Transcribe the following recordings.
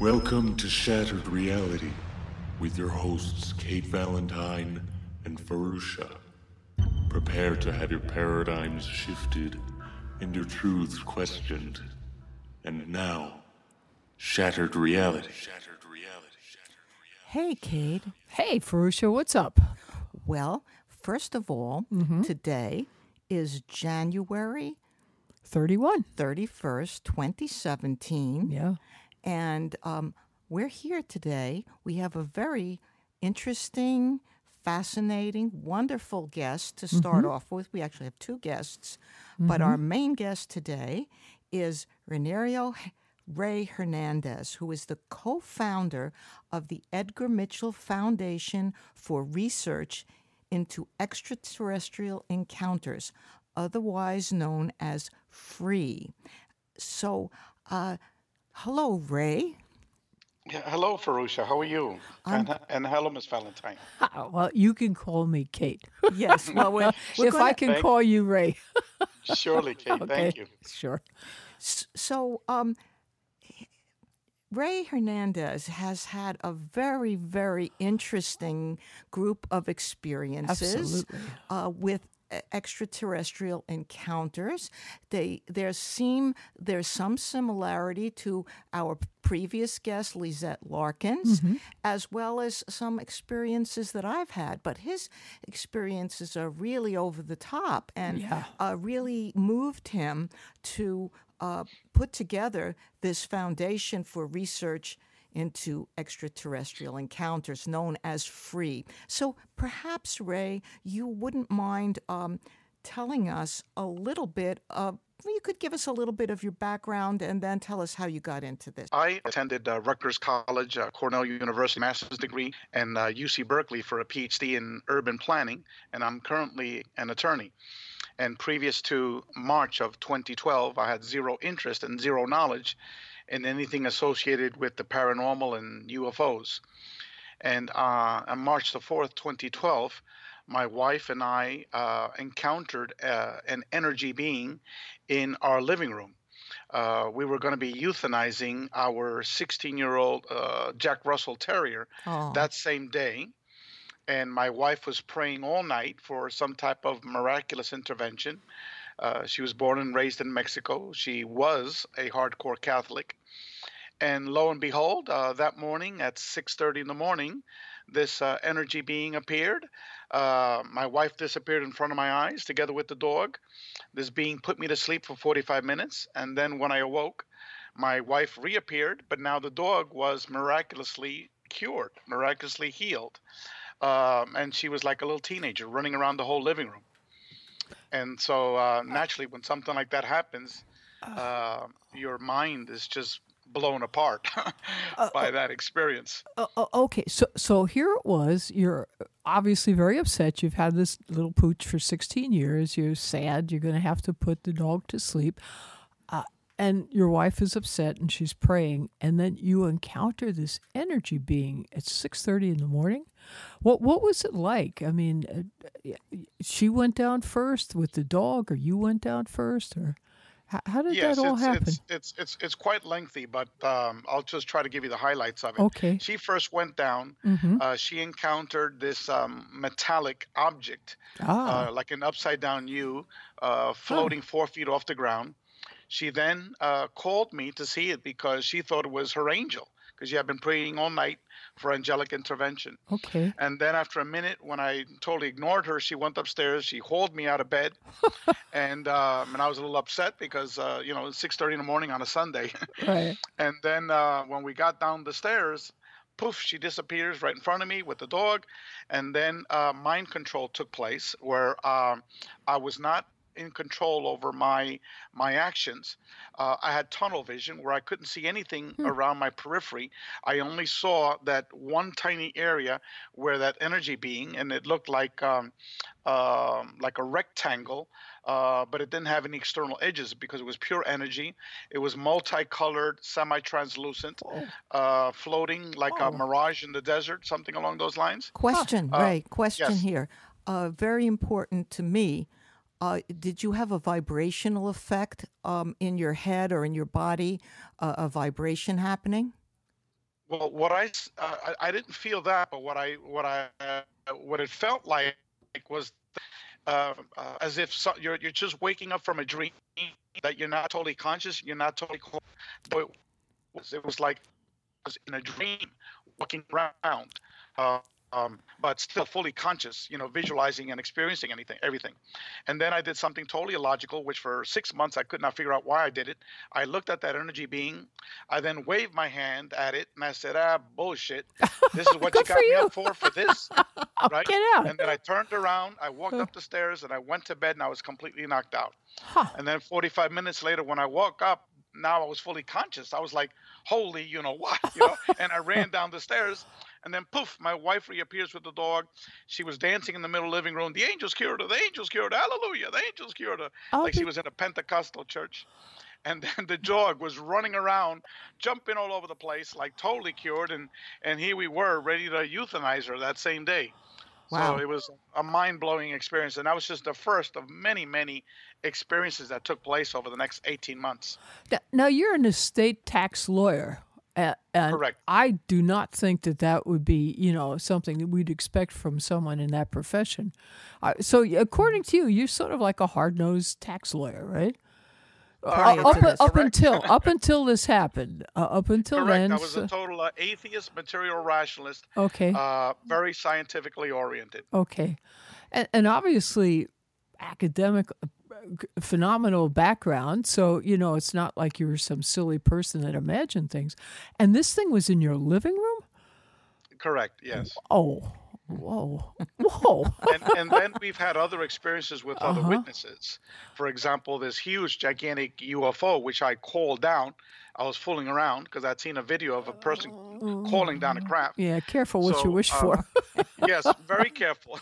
Welcome to Shattered Reality with your hosts Kate Valentine and Fahrusha. Prepare to have your paradigms shifted and your truths questioned. And now, Shattered Reality. Hey, Kate. Hey, Fahrusha, what's up? Well, first of all, today is January 31st, 2017. Yeah. And we're here today. We have a very interesting, fascinating, wonderful guest to start off with. We actually have two guests, but our main guest today is Rey Hernandez, who is the co-founder of the Edgar Mitchell Foundation for Research into Extraterrestrial Encounters, otherwise known as FREE. So, hello, Rey. Yeah, hello, Fahrusha. How are you? And hello, Miss Valentine. Well, you can call me Kate. Yes, well, If I can call you Rey. Surely, Kate. Okay, Thank you. Sure. So, Rey Hernandez has had a very, very interesting group of experiences with extraterrestrial encounters. There's some similarity to our previous guest, Lisette Larkins, as well as some experiences that I've had. But his experiences are really over the top and really moved him to put together this foundation for research into extraterrestrial encounters known as FREE. So perhaps, Rey, you wouldn't mind telling us a little bit of, you could give us a little bit of your background and then tell us how you got into this. I attended Rutgers College, Cornell University master's degree, and UC Berkeley for a PhD in urban planning, and I'm currently an attorney. And previous to March of 2012, I had zero interest and zero knowledge in anything associated with the paranormal and UFOs. And on March the 4th, 2012, my wife and I encountered an energy being in our living room. We were going to be euthanizing our 16-year-old Jack Russell Terrier that same day. And my wife was praying all night for some type of miraculous intervention. She was born and raised in Mexico. She was a hardcore Catholic. And lo and behold, that morning at 6:30 in the morning, this energy being appeared. My wife disappeared in front of my eyes together with the dog. This being put me to sleep for 45 minutes. And then when I awoke, my wife reappeared, but now the dog was miraculously cured, miraculously healed. And she was like a little teenager running around the whole living room. And so naturally, when something like that happens, your mind is just blown apart by that experience. Okay, so here it was. You're obviously very upset. You've had this little pooch for 16 years. You're sad. You're going to have to put the dog to sleep. And your wife is upset and she's praying. And then you encounter this energy being at 6:30 in the morning. What was it like? I mean, she went down first with the dog, or you went down first, or how did that all happen? It's quite lengthy, but I'll just try to give you the highlights of it. Okay. She first went down. She encountered this metallic object, like an upside-down U, floating 4 feet off the ground. She then called me to see it because she thought it was her angel, because she had been praying all night for angelic intervention. Okay. And then after a minute, when I totally ignored her, she went upstairs. She hauled me out of bed, and I was a little upset because it's 6:30 in the morning on a Sunday. Right. And then when we got down the stairs, poof, she disappears right in front of me with the dog. And then mind control took place, where I was not in control over my actions. I had tunnel vision where I couldn't see anything around my periphery. I only saw that one tiny area where that energy being, and it looked like a rectangle, but it didn't have any external edges because it was pure energy. It was multicolored, semi-translucent, floating like a mirage in the desert, something along those lines. Question, Rey, yes. here. Very important to me. Did you have a vibrational effect in your head or in your body, a vibration happening? Well, I didn't feel that, but what it felt like was as if you're just waking up from a dream that you're not totally conscious, you're not totally. It was like I was in a dream, walking around. Uh, but still fully conscious, visualizing and experiencing everything. And then I did something totally illogical, which for 6 months I could not figure out why I did it. I looked at that energy being. I then waved my hand at it, and I said, bullshit. This is what you got me up for this, right? Get out. And then I turned around, I walked up the stairs, and I went to bed, and I was completely knocked out. Huh. And then 45 minutes later, when I woke up, now I was fully conscious. I was like, holy, what, and I ran down the stairs. And then poof, my wife reappears with the dog. She was dancing in the middle of the living room. The angels cured her. The angels cured her. Hallelujah. The angels cured her. Like she was in a Pentecostal church. And then the dog was running around, jumping all over the place, like totally cured. And here we were, ready to euthanize her that same day. Wow. So it was a mind-blowing experience. And that was just the first of many, many experiences that took place over the next 18 months. Now, you're an estate tax lawyer. And Correct. I do not think that would be, something that we'd expect from someone in that profession. So according to you, you're sort of like a hard-nosed tax lawyer, right? Up until this happened. Up until Correct. then. I was a total atheist, material rationalist. Okay. Very scientifically oriented. Okay. And obviously academic, phenomenal background. So, it's not like you were some silly person that imagined things. And this thing was in your living room? Correct, yes. Oh, whoa. And then we've had other experiences with other witnesses. For example, this huge, gigantic UFO, which I called down. I was fooling around because I'd seen a video of a person calling down a craft. Yeah, careful what you wish for. Yes, very careful.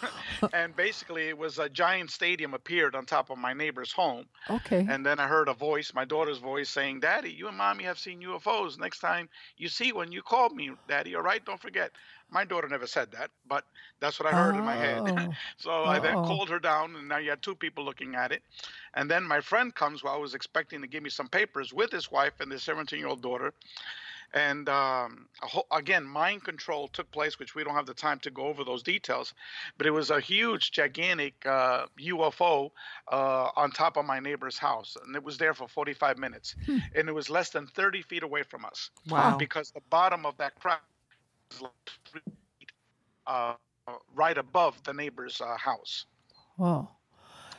And basically, it was a giant stadium appeared on top of my neighbor's home. Okay. And then I heard a voice, my daughter's voice, saying, "Daddy, you and Mommy have seen UFOs. Next time you see one, you call me, Daddy, all right? Don't forget." My daughter never said that, but that's what I heard in my head. So I then called her down, and now you had two people looking at it. And then my friend comes, who I was expecting to give me some papers, with his wife and his 17-year-old daughter. And again, mind control took place, which we don't have the time to go over those details. But it was a huge, gigantic UFO on top of my neighbor's house. And it was there for 45 minutes. And it was less than 30 feet away from us. Wow. Because the bottom of that craft was like 3 feet right above the neighbor's house. Wow.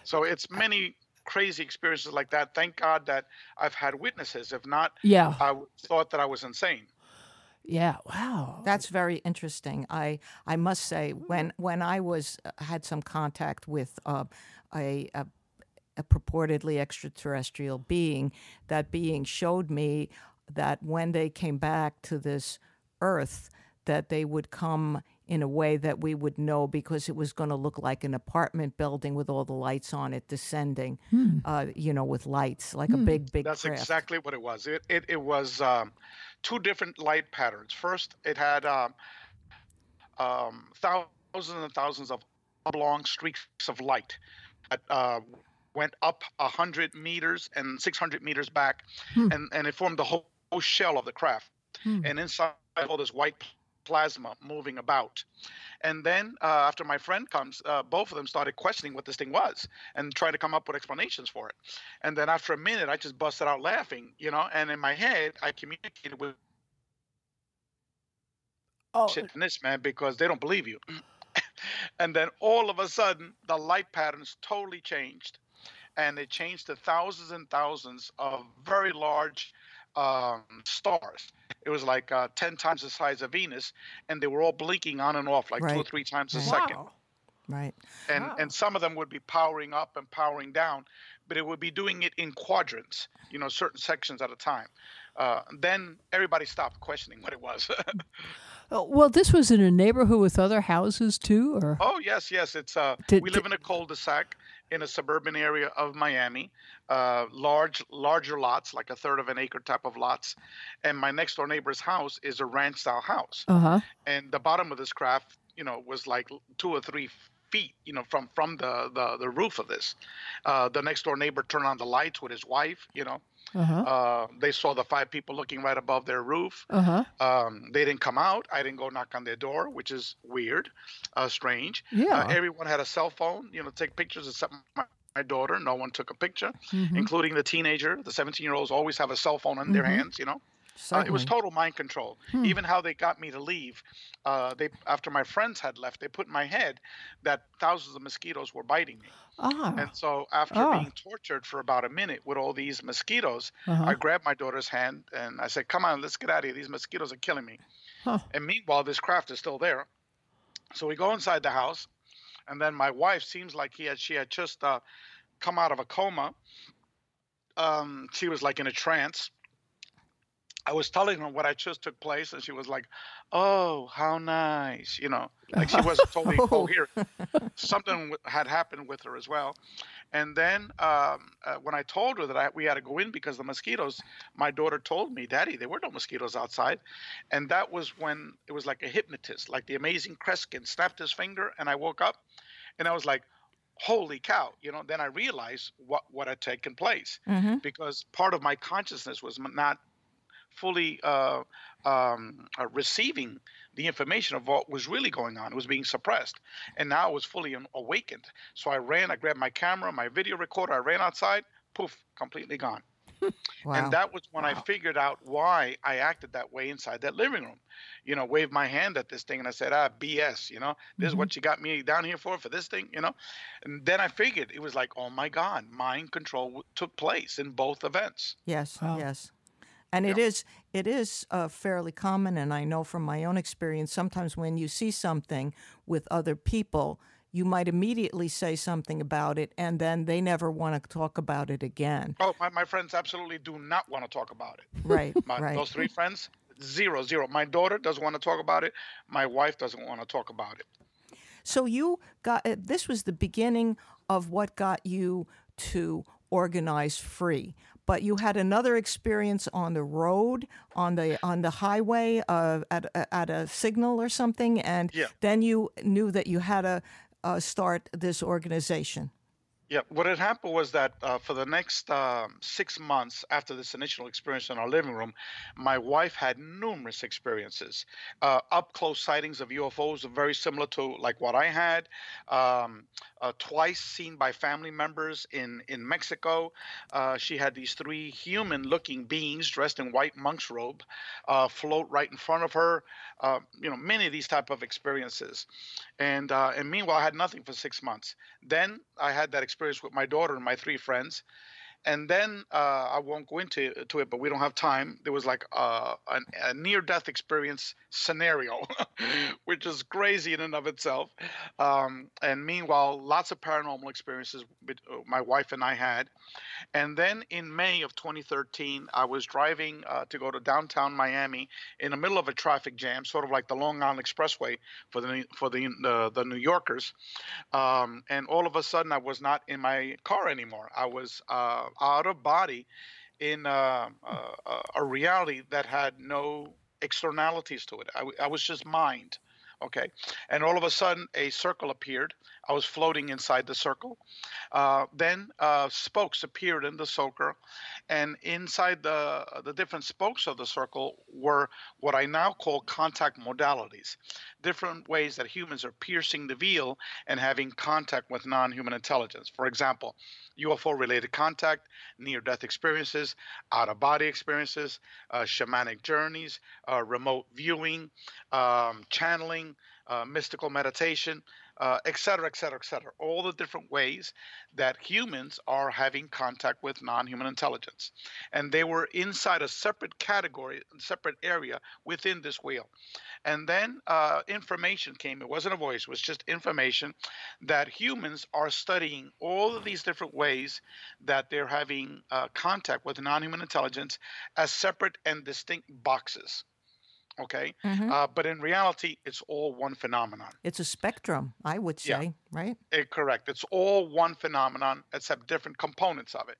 So it's many crazy experiences like that. Thank God that I've had witnesses. If not, I thought that I was insane. Yeah. Wow. That's very interesting. I must say, when I had some contact with a purportedly extraterrestrial being, that being showed me that when they came back to this Earth, that they would come in a way that we would know, because it was going to look like an apartment building with all the lights on it descending, with lights, like a big That's craft. exactly what it was. It was two different light patterns. First, it had thousands and thousands of oblong streaks of light that went up 100 meters and 600 meters back, and it formed the whole shell of the craft. And inside, all this white plasma moving about. And then after my friend comes, both of them started questioning what this thing was and trying to come up with explanations for it. And then after a minute, I just busted out laughing, and in my head, I communicated with shit in this, man, because they don't believe you. And then all of a sudden, the light patterns totally changed. And it changed to thousands and thousands of very large stars. It was like 10 times the size of Venus, and they were all blinking on and off like 2 or 3 times a second. Right. And some of them would be powering up and powering down, but it would be doing it in quadrants, certain sections at a time. Then everybody stopped questioning what it was. Well, this was in a neighborhood with other houses too, or? Oh, yes. It's we live in a cul-de-sac in a suburban area of Miami, larger lots, like a third of an acre type of lots. And my next door neighbor's house is a ranch style house. And the bottom of this craft, was like 2 or 3 feet, from the roof of this. The next door neighbor turned on the lights with his wife, They saw the 5 people looking right above their roof. They didn't come out. I didn't go knock on their door, which is weird, strange. Yeah. Everyone had a cell phone, take pictures except my daughter. No one took a picture, including the teenager. The 17-year-olds always have a cell phone in their hands, It was total mind control. Even how they got me to leave, after my friends had left, they put in my head that thousands of mosquitoes were biting me. And so after being tortured for about a minute with all these mosquitoes, I grabbed my daughter's hand and I said, come on, let's get out of here. These mosquitoes are killing me. And meanwhile, this craft is still there. So we go inside the house, and then my wife seems like she had just come out of a coma. She was like in a trance. I was telling her what I just took place, and she was like, oh, how nice, like she wasn't totally coherent. Something had happened with her as well. And then when I told her that we had to go in because of the mosquitoes, my daughter told me, Daddy, there were no mosquitoes outside. And that was when it was like a hypnotist, like the amazing Kreskin snapped his finger, and I woke up, and I was like, holy cow, then I realized what had taken place, because part of my consciousness was not fully receiving the information of what was really going on. It was being suppressed. And now I was fully awakened. So I grabbed my camera, my video recorder, I ran outside, poof, completely gone. Wow. And that was when I figured out why I acted that way inside that living room. Waved my hand at this thing and I said, BS, this is what you got me down here for this thing, And then I figured it was like, oh my God, mind control took place in both events. Yes, yes. And it is fairly common, and I know from my own experience, sometimes when you see something with other people, you might immediately say something about it, and then they never want to talk about it again. Oh, my friends absolutely do not want to talk about it. Right, right. Those 3 friends, zero. My daughter doesn't want to talk about it. My wife doesn't want to talk about it. So this was the beginning of what got you to organize free. But you had another experience on the road, on the highway, at a signal or something, and then you knew that you had to start this organization. Yeah, what had happened was that for the next 6 months after this initial experience in our living room, my wife had numerous experiences. Up-close sightings of UFOs very similar to like what I had. Twice seen by family members in Mexico. She had these 3 human-looking beings dressed in white monk's robe float right in front of her. Many of these type of experiences. And meanwhile, I had nothing for 6 months. Then I had that experience with my daughter and my 3 friends. And then I won't go into it, but we don't have time. There was like a near-death experience scenario, which is crazy in and of itself. And meanwhile, lots of paranormal experiences my wife and I had. And then in May of 2013, I was driving to go to downtown Miami in the middle of a traffic jam, sort of like the Long Island Expressway for the New Yorkers. And all of a sudden, I was not in my car anymore. I was out of body in a reality that had no externalities to it. I was just mind. Okay. And all of a sudden, a circle appeared. I was floating inside the circle. Then spokes appeared in the circle. And inside the different spokes of the circle were what I now call contact modalities, different ways that humans are piercing the veil and having contact with non-human intelligence. For example, UFO-related contact, near-death experiences, out-of-body experiences, shamanic journeys, remote viewing, channeling, mystical meditation, et cetera, et cetera, et cetera. All the different ways that humans are having contact with non-human intelligence. And they were inside a separate category, separate area within this wheel. And then information came. It wasn't a voice. It was just information that humans are studying all of these different ways that they're having contact with non-human intelligence as separate and distinct boxes. Okay. But in reality, it's all one phenomenon. It's a spectrum, I would say, right? Correct. It's all one phenomenon, except different components of it.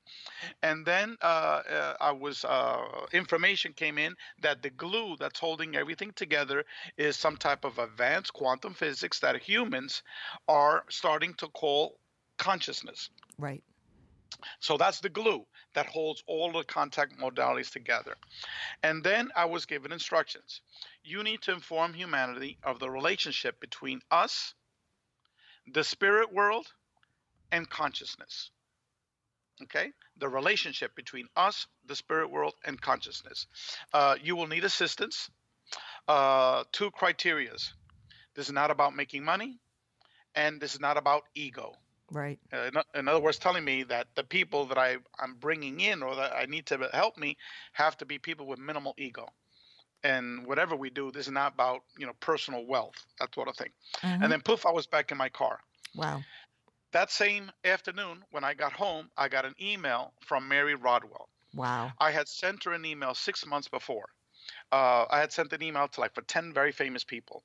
And then information came in that the glue that's holding everything together is some type of advanced quantum physics that humans are starting to call consciousness. Right. So that's the glue. that holds all the contact modalities together. And then I was given instructions. You need to inform humanity of the relationship between us, the spirit world, and consciousness. Okay? The relationship between us, the spirit world, and consciousness. You will need assistance. 2 criterias. This is not about making money, and this is not about ego. Right. In other words, telling me that the people that I'm bringing in or that I need to help me have to be people with minimal ego. And whatever we do, this is not about, personal wealth, that sort of thing. Mm-hmm. And then poof, I was back in my car. Wow. That same afternoon, when I got home, I got an email from Mary Rodwell. Wow. I had sent her an email 6 months before. I had sent an email to for 10 very famous people.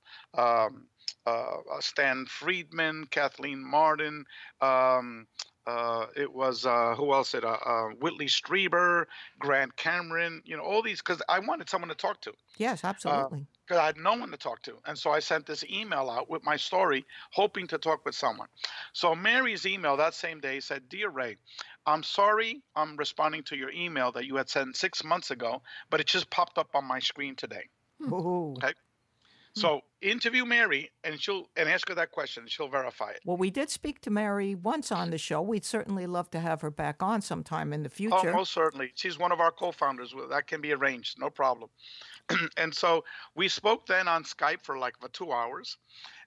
Stan Friedman, Kathleen Marden, it was, who else? Whitley Strieber, Grant Cameron, all these, because I wanted someone to talk to. Yes, absolutely. Because I had no one to talk to. And so I sent this email out with my story, hoping to talk with someone. So Mary's email that same day said, "Dear Ray, I'm sorry I'm responding to your email that you had sent 6 months ago, but it just popped up on my screen today." Ooh. Okay. So interview Mary and ask her that question and she'll verify it. Well, we did speak to Mary once on the show. We'd certainly love to have her back on sometime in the future. Oh, most certainly. She's one of our co-founders. That can be arranged. No problem. And so we spoke then on Skype for 2 hours.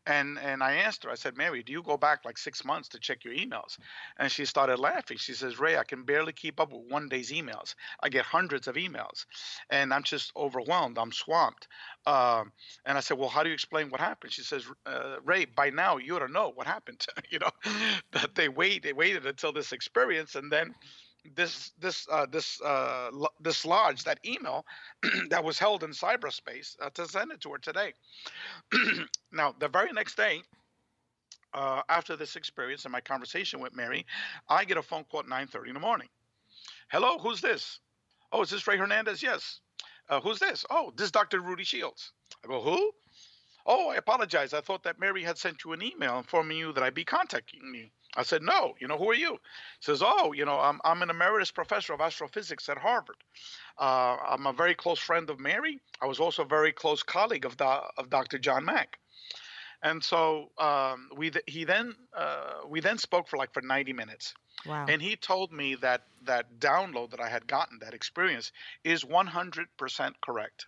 And I asked her, I said, "Mary, do you go back 6 months to check your emails?" And she started laughing. She says, "Ray, I can barely keep up with one day's emails. I get hundreds of emails and I'm just overwhelmed. I'm swamped." And I said, "Well, how do you explain what happened?" She says, "Ray, by now you ought to know what happened." That they waited until this experience, and then this lodge, that email that was held in cyberspace, to send it to her today. Now, the very next day, after this experience and my conversation with Mary, I get a phone call at 9:30 in the morning. "Hello, who's this?" "Oh, is this Rey Hernandez?" "Yes." "Who's this?" "Oh, this is Dr. Rudy Schild." I go, "Who?" "Oh, I apologize. I thought that Mary had sent you an email informing you that I'd be contacting you." I said, "No, who are you?" He says, "Oh, I'm an emeritus professor of astrophysics at Harvard. I'm a very close friend of Mary. I was also a very close colleague of Dr. John Mack." And so we then spoke for 90 minutes. Wow. And he told me that download that I had gotten, that experience, is 100% correct.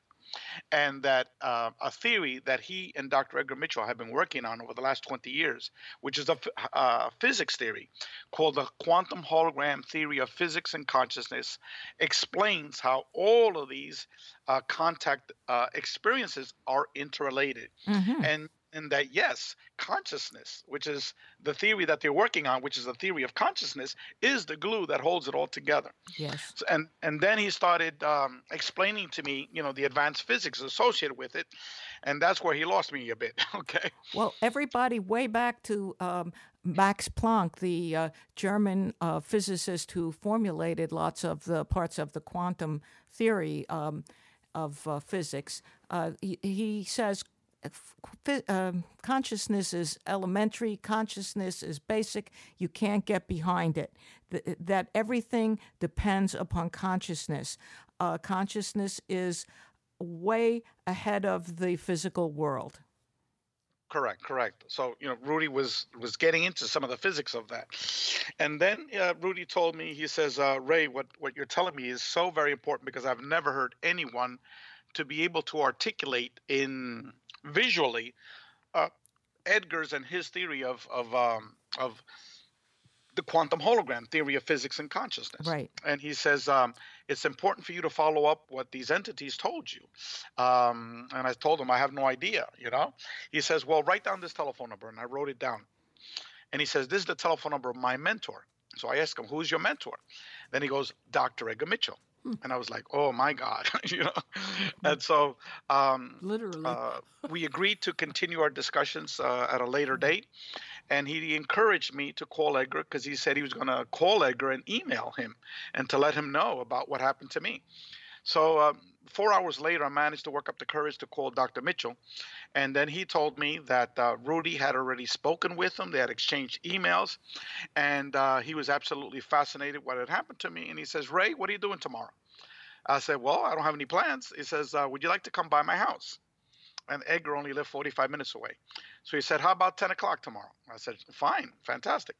And that a theory that he and Dr. Edgar Mitchell have been working on over the last 20 years, which is a physics theory called the quantum hologram theory of physics and consciousness, explains how all of these contact experiences are interrelated. Mm-hmm. And that, yes, consciousness, which is the theory that they're working on, which is the theory of consciousness, is the glue that holds it all together. Yes. So, and then he started explaining to me, the advanced physics associated with it, and that's where he lost me a bit. Okay. Well, everybody way back to Max Planck, the German physicist who formulated lots of the parts of the quantum theory of physics, he says, consciousness is elementary, consciousness is basic, you can't get behind it. That everything depends upon consciousness. Consciousness is way ahead of the physical world. Correct. So, Rudy was getting into some of the physics of that. And then Rudy told me, he says, "Ray, what you're telling me is so very important, because I've never heard anyone to be able to articulate in visually Edgar's and his theory of the quantum hologram theory of physics and consciousness." Right. And he says, "It's important for you to follow up what these entities told you." And I told him, "I have no idea, He says, "Well, write down this telephone number." And I wrote it down. And he says, "This is the telephone number of my mentor." So I asked him, "Who's your mentor?" Then he goes, "Dr. Edgar Mitchell." And I was like, "Oh my God," And so literally, we agreed to continue our discussions at a later date. And he encouraged me to call Edgar, because he said he was going to call Edgar and email him and to let him know about what happened to me. So 4 hours later, I managed to work up the courage to call Dr. Mitchell. And then he told me that Rudy had already spoken with him. They had exchanged emails. And he was absolutely fascinated what had happened to me. And he says, Ray, what are you doing tomorrow? I said, well, I don't have any plans. He says, would you like to come by my house? And Edgar only lived 45 minutes away. So he said, how about 10 o'clock tomorrow? I said, fine, fantastic.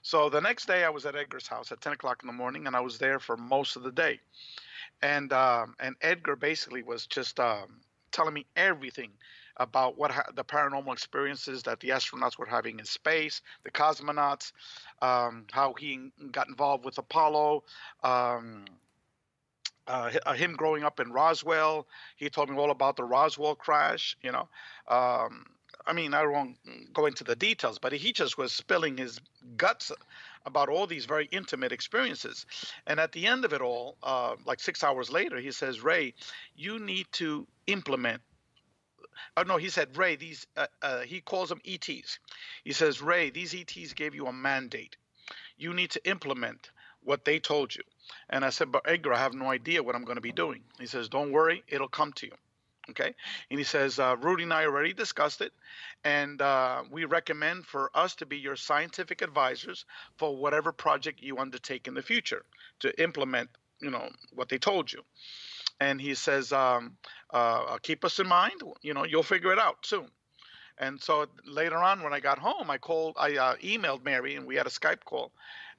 So the next day I was at Edgar's house at 10 o'clock in the morning, and I was there for most of the day. And Edgar basically was just telling me everything about the paranormal experiences that the astronauts were having in space, the cosmonauts, how he got involved with Apollo, him growing up in Roswell. He told me all about the Roswell crash, you know. I mean, I won't go into the details, but he just was spilling his guts about all these very intimate experiences. And at the end of it all, like 6 hours later, he says, Ray, you need to implement. Oh, no, he said, Ray, he calls them ETs. He says, Ray, these ETs gave you a mandate. You need to implement what they told you. And I said, but Edgar, I have no idea what I'm going to be doing. He says, don't worry, it'll come to you. Okay. And he says, Rudy and I already discussed it, and we recommend for us to be your scientific advisors for whatever project you undertake in the future to implement, you know, what they told you. And he says, keep us in mind, you know, you'll figure it out soon. And so later on, when I got home, I emailed Mary, and we had a Skype call.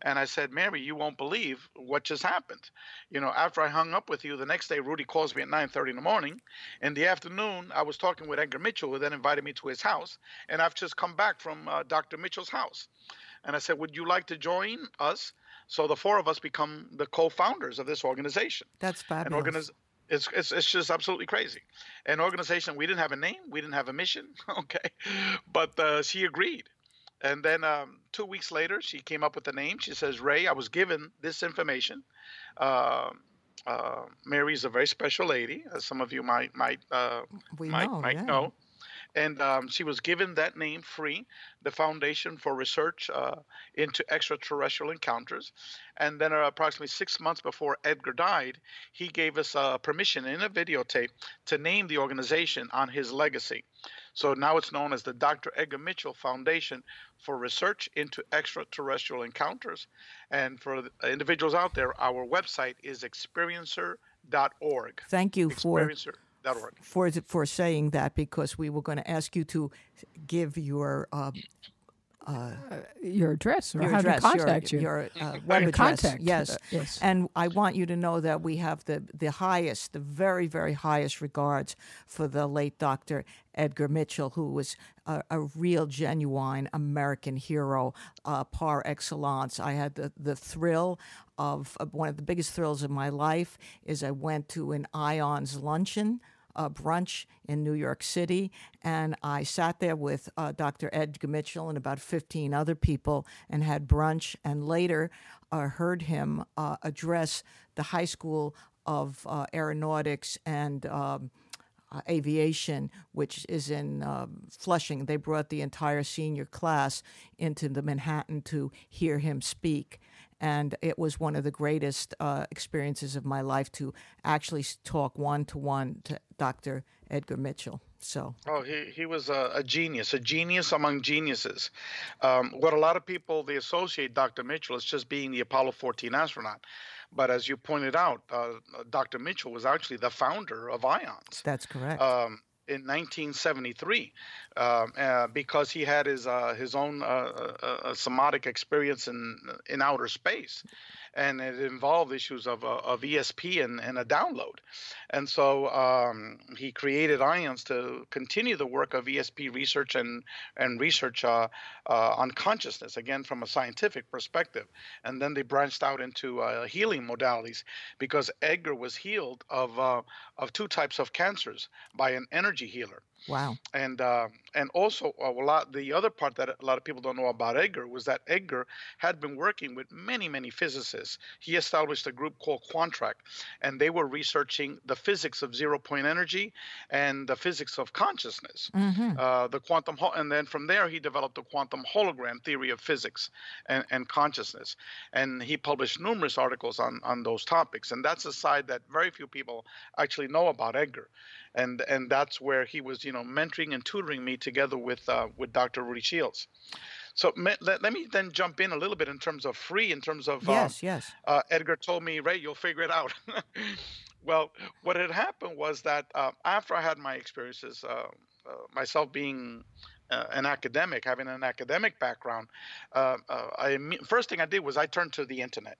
And I said, Mary, you won't believe what just happened. You know, after I hung up with you, the next day, Rudy calls me at 9:30 in the morning. In the afternoon, I was talking with Edgar Mitchell, who then invited me to his house. And I've just come back from Dr. Mitchell's house. And I said, would you like to join us? So the four of us become the co-founders of this organization. That's fabulous. It's just absolutely crazy. An organization, we didn't have a name, we didn't have a mission, okay? But she agreed. And then 2 weeks later, she came up with the name. She says, Ray, I was given this information. Mary's a very special lady, as some of you might know. And she was given that name free, the Foundation for Research into Extraterrestrial Encounters. And then approximately 6 months before Edgar died, he gave us permission in a videotape to name the organization on his legacy. So now it's known as the Dr. Edgar Mitchell Foundation for Research into Extraterrestrial Encounters. And for the individuals out there, our website is experiencer.org. Thank you for saying that, because we were going to ask you to give your address, or how to contact you. Your web address. Contact. Yes. Yes. And I want you to know that we have the very, very highest regards for the late Dr. Edgar Mitchell, who was a real, genuine American hero par excellence. I had the thrill of one of the biggest thrills of my life is I went to an Ions luncheon, brunch in New York City, and I sat there with Dr. Edgar Mitchell and about 15 other people and had brunch, and later heard him address the High School of Aeronautics and Aviation, which is in Flushing. They brought the entire senior class into the Manhattan to hear him speak. And it was one of the greatest experiences of my life to actually talk one-to-one to Dr. Edgar Mitchell. So, he was a genius among geniuses. What a lot of people, they associate Dr. Mitchell as just being the Apollo 14 astronaut. But as you pointed out, Dr. Mitchell was actually the founder of IONS. That's correct. In 1973, because he had his own somatic experience in outer space, and it involved issues of ESP and a download, and so he created IONS to continue the work of ESP research and research on consciousness, again from a scientific perspective, and then they branched out into healing modalities, because Edgar was healed of two types of cancers by an energy healer. Wow. And also the other part that a lot of people don't know about Edgar was that Edgar had been working with many physicists. He established a group called Quantrack, and they were researching the physics of zero-point energy and the physics of consciousness, the quantum, and then from there he developed the quantum hologram theory of physics and consciousness, and he published numerous articles on those topics. And that's a side that very few people actually know about Edgar. And that's where he was, mentoring and tutoring me together with Dr. Rudy Schild. So let me then jump in a little bit in terms of free, in terms of yes. Edgar told me, Ray, you'll figure it out. Well, what had happened was that after I had my experiences, myself being an academic, having an academic background, first thing I did was I turned to the internet,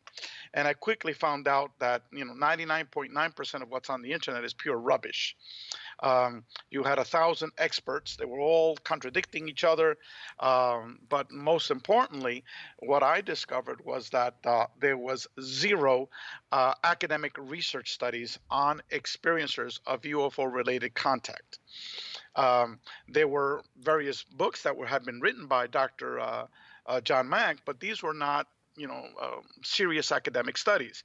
and I quickly found out that 99.9% of what's on the internet is pure rubbish. You had 1,000 experts; they were all contradicting each other. But most importantly, what I discovered was that there was zero academic research studies on experiencers of UFO-related contact. There were various books that had been written by Dr. John Mack, but these were not, serious academic studies.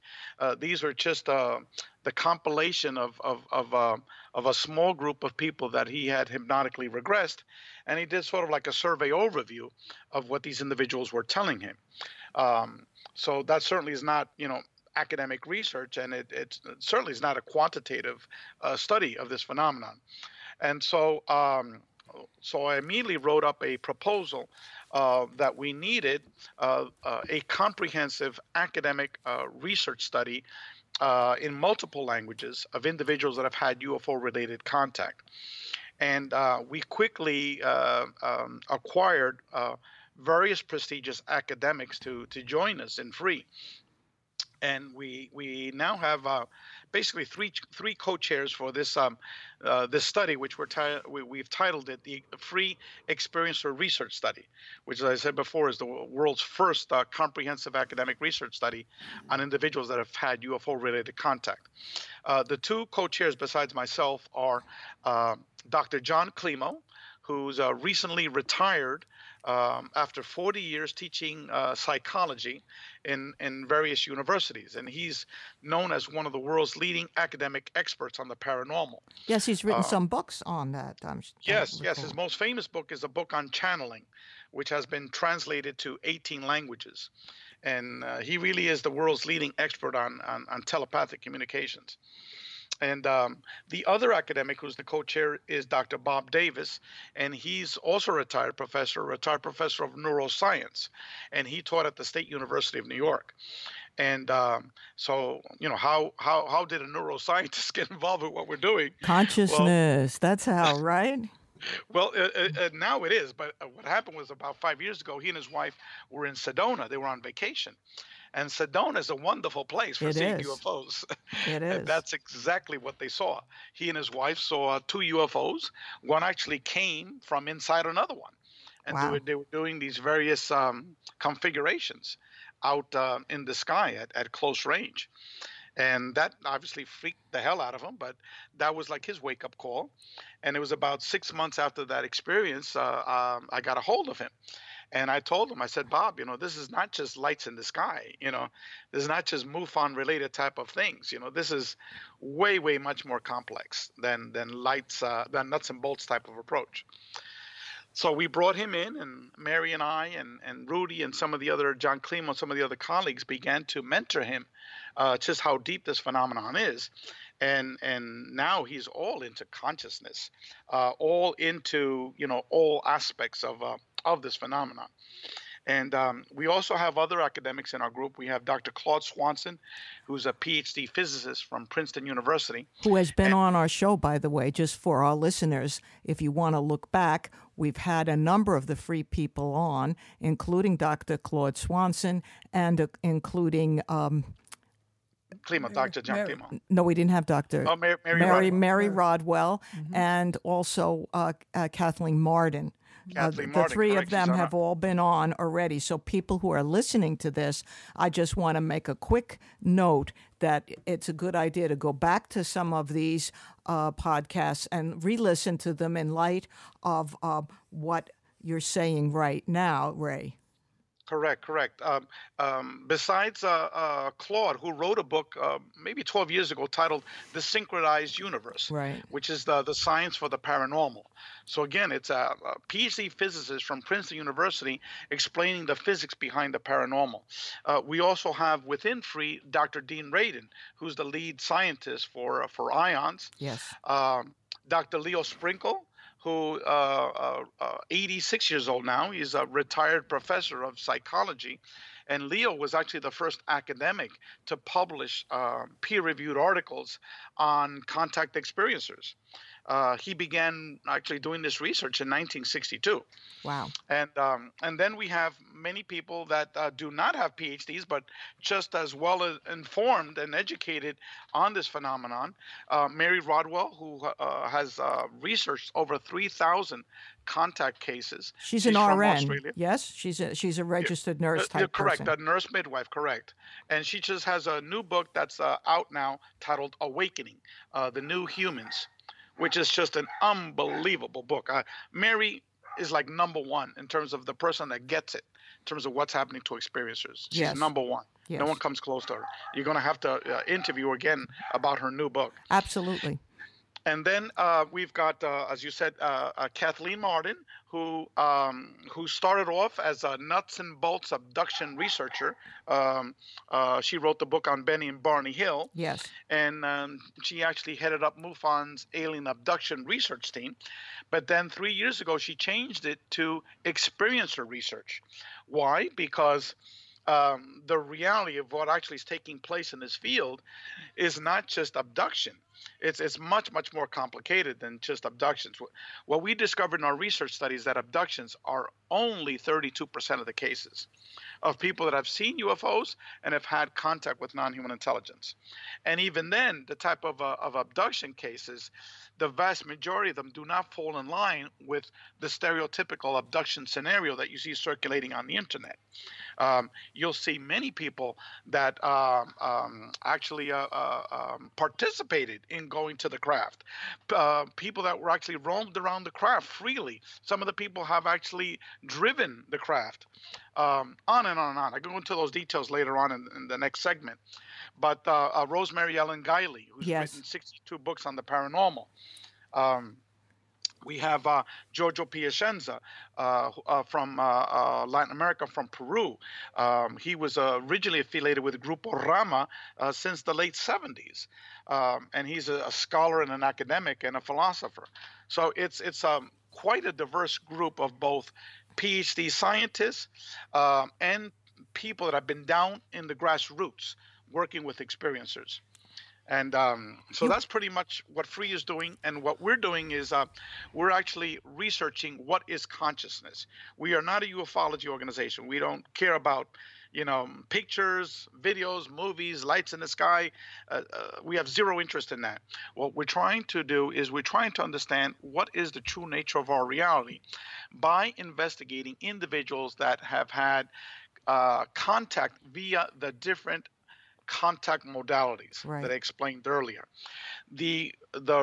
These were just the compilation of a small group of people that he had hypnotically regressed, and he did sort of like a survey overview of what these individuals were telling him. So that certainly is not, academic research, and it certainly is not a quantitative study of this phenomenon. And so I immediately wrote up a proposal that we needed a comprehensive academic research study in multiple languages of individuals that have had UFO-related contact. And we quickly acquired various prestigious academics to join us in free. And we now have basically three co-chairs for this this study, which we've titled it the Free Experiencer Research Study, which, as I said before, is the world's first comprehensive academic research study on individuals that have had UFO-related contact. The two co-chairs besides myself are Dr. John Climo, who's recently retired after 40 years teaching psychology in various universities. And he's known as one of the world's leading academic experts on the paranormal. Yes, he's written some books on that. Yes. His most famous book is a book on channeling, which has been translated to 18 languages. And he really is the world's leading expert on telepathic communications. And the other academic who's the co-chair is Dr. Bob Davis, and he's also a retired professor of neuroscience, and he taught at the State University of New York. And so, how did a neuroscientist get involved with what we're doing? Consciousness, that's how, right? Well, now it is, but what happened was about 5 years ago, he and his wife were in Sedona. They were on vacation. And Sedona is a wonderful place for seeing UFOs. It is. And that's exactly what they saw. He and his wife saw two UFOs. One actually came from inside another one. And they were doing these various configurations out in the sky at close range. And that obviously freaked the hell out of him, but that was like his wake-up call. And it was about 6 months after that experience, I got a hold of him. And I told him, I said, Bob, this is not just lights in the sky. This is not just MUFON-related type of things. This is way, way much more complex than lights, than nuts and bolts type of approach. So we brought him in, and Mary and I and Rudy and some of the other, John Climo, some of the other colleagues began to mentor him just how deep this phenomenon is. And now he's all into consciousness, all into, all aspects of this phenomenon. And we also have other academics in our group. We have Dr. Claude Swanson, who's a PhD physicist from Princeton University. Who has been on our show, by the way, just for our listeners. If you want to look back, we've had a number of the free people on, including Dr. Claude Swanson and including... Dr. John Climo. No, we didn't have Dr. Oh, Mary Rodwell, and also Kathleen Marden. The three of them have all been on already. So people who are listening to this, I just want to make a quick note that it's a good idea to go back to some of these podcasts and re-listen to them in light of what you're saying right now, Ray. Correct. Besides Claude, who wrote a book maybe 12 years ago titled The Synchronized Universe, right, which is the science for the paranormal. So again, it's a PhD physicist from Princeton University explaining the physics behind the paranormal. We also have within Free Dr. Dean Radin, who's the lead scientist for IONS. Yes. Dr. Leo Sprinkle, who 86 years old now. He's a retired professor of psychology. And Leo was actually the first academic to publish peer-reviewed articles on contact experiencers. He began actually doing this research in 1962. Wow. And then we have many people that do not have PhDs, but just as well informed and educated on this phenomenon. Mary Rodwell, who has researched over 3,000 contact cases. She's an RN. Australia. Yes, she's a registered nurse type correct, person. A nurse midwife, correct. And she just has a new book that's out now titled Awakening, The New Humans, which is just an unbelievable book. Mary is like number one in terms of the person that gets it, in terms of what's happening to experiencers. She's number one. Yes. No one comes close to her. You're going to have to interview her again about her new book. Absolutely. And then we've got, as you said, Kathleen Marden, who started off as a nuts and bolts abduction researcher. She wrote the book on Benny and Barney Hill. Yes. And she actually headed up MUFON's alien abduction research team. But then 3 years ago, she changed it to experiencer research. Why? Because the reality of what actually is taking place in this field is not just abduction. It's much, much more complicated than just abductions. What we discovered in our research studies that abductions are only 32% of the cases of people that have seen UFOs and have had contact with non-human intelligence. And even then, the type of abduction cases, the vast majority of them do not fall in line with the stereotypical abduction scenario that you see circulating on the internet. You'll see many people that actually participated in going to the craft, people that were actually roamed around the craft freely. Some of the people have actually driven the craft, on and on and on. I go into those details later on in the next segment. But Rosemary Ellen Guiley, who's written 62 books on the paranormal. We have Giorgio Piacenza from Latin America, from Peru. He was originally affiliated with Grupo Rama since the late 70s. And he's a scholar and an academic and a philosopher. So it's quite a diverse group of both PhD scientists and people that have been down in the grassroots working with experiencers. And so that's pretty much what Free is doing. And what we're doing is we're actually researching what is consciousness. We are not a ufology organization. We don't care about, pictures, videos, movies, lights in the sky. We have zero interest in that. What we're trying to do is we're trying to understand what is the true nature of our reality by investigating individuals that have had contact via the different contact modalities that I explained earlier. The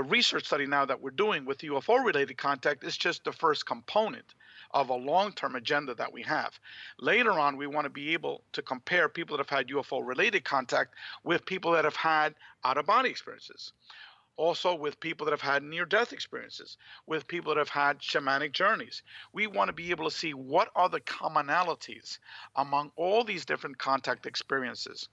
research study now that we're doing with UFO-related contact is just the first component of a long-term agenda that we have. Later on, we want to be able to compare people that have had UFO-related contact with people that have had out-of-body experiences. Also with people that have had near-death experiences, with people that have had shamanic journeys. We want to be able to see what are the commonalities among all these different contact experiences.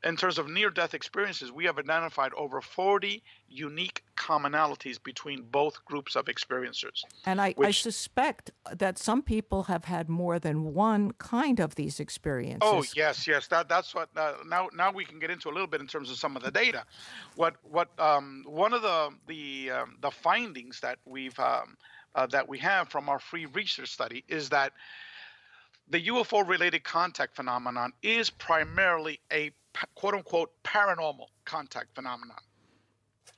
In terms of near-death experiences, we have identified over 40 unique commonalities between both groups of experiencers. And I suspect that some people have had more than one kind of these experiences. Oh, yes. That's what. Now we can get into a little bit in terms of some of the data. One of the findings that we have from our Free research study is that the UFO-related contact phenomenon is primarily a quote-unquote paranormal contact phenomenon.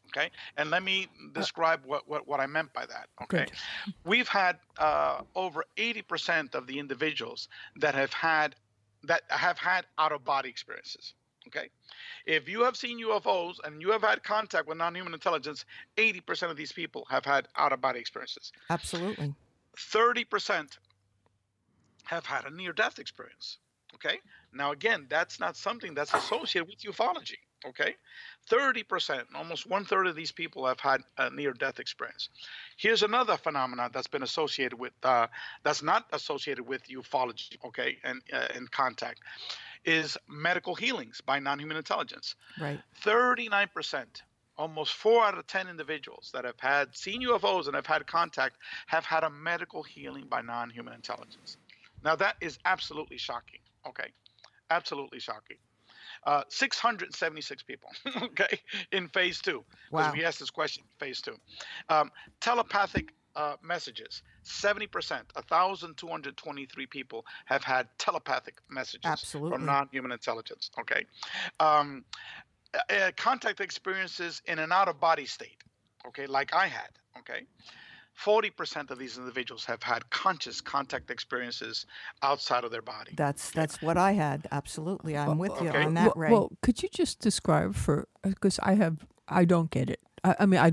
Okay, and let me describe what I meant by that. Okay, we've had over 80% of the individuals that have had out-of-body experiences. Okay. If you have seen UFOs and you have had contact with non-human intelligence, 80% of these people have had out-of-body experiences. Absolutely. 30% have had a near-death experience. Okay. Now, again, that's not something that's associated with ufology. Okay. 30%, almost 1/3 of these people have had a near-death experience. Here's another phenomenon that's been associated with, that's not associated with ufology, okay, and contact, is medical healings by non-human intelligence. Right. 39%. Almost 4 out of 10 individuals that have had seen UFOs and have had contact have had a medical healing by non-human intelligence. Now, that is absolutely shocking. Okay. Absolutely shocking. 676 people, okay, in phase 2. Because Wow. we asked this question in phase 2. Telepathic messages, 70%, 1,223 people have had telepathic messages Absolutely. from non-human intelligence, okay? Contact experiences in an out-of-body state, okay, like I had, okay? 40% of these individuals have had conscious contact experiences outside of their body. That's what I had. Absolutely. I'm with you Okay. on that, Ray. Well, could you just describe because I don't get it. I mean, I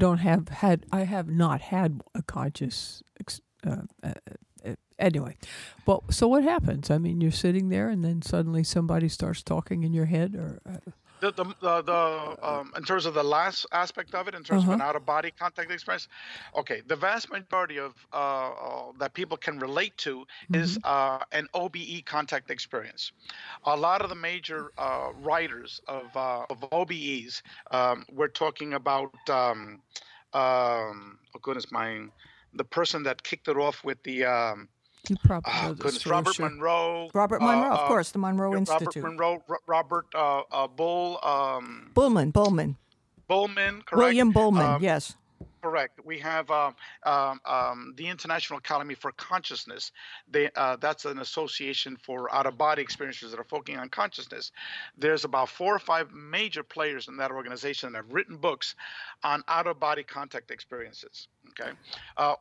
have not had a conscious, anyway. Well, so what happens? I mean, you're sitting there and then suddenly somebody starts talking in your head or... In terms of the last aspect of it, in terms of an out-of-body contact experience, okay, the vast majority of that people can relate to is an OBE contact experience. A lot of the major writers of OBEs, we're talking about, the person that kicked it off with the... You probably know this goodness, for Robert sure. Monroe. Robert Monroe, of course, the Monroe Robert Institute. Monroe, Robert Bullman, correct. William Bullman, yes. Correct. We have the International Academy for Consciousness. That's an association for out-of-body experiences that are focusing on consciousness. There's about 4 or 5 major players in that organization that have written books on out-of-body contact experiences. Okay.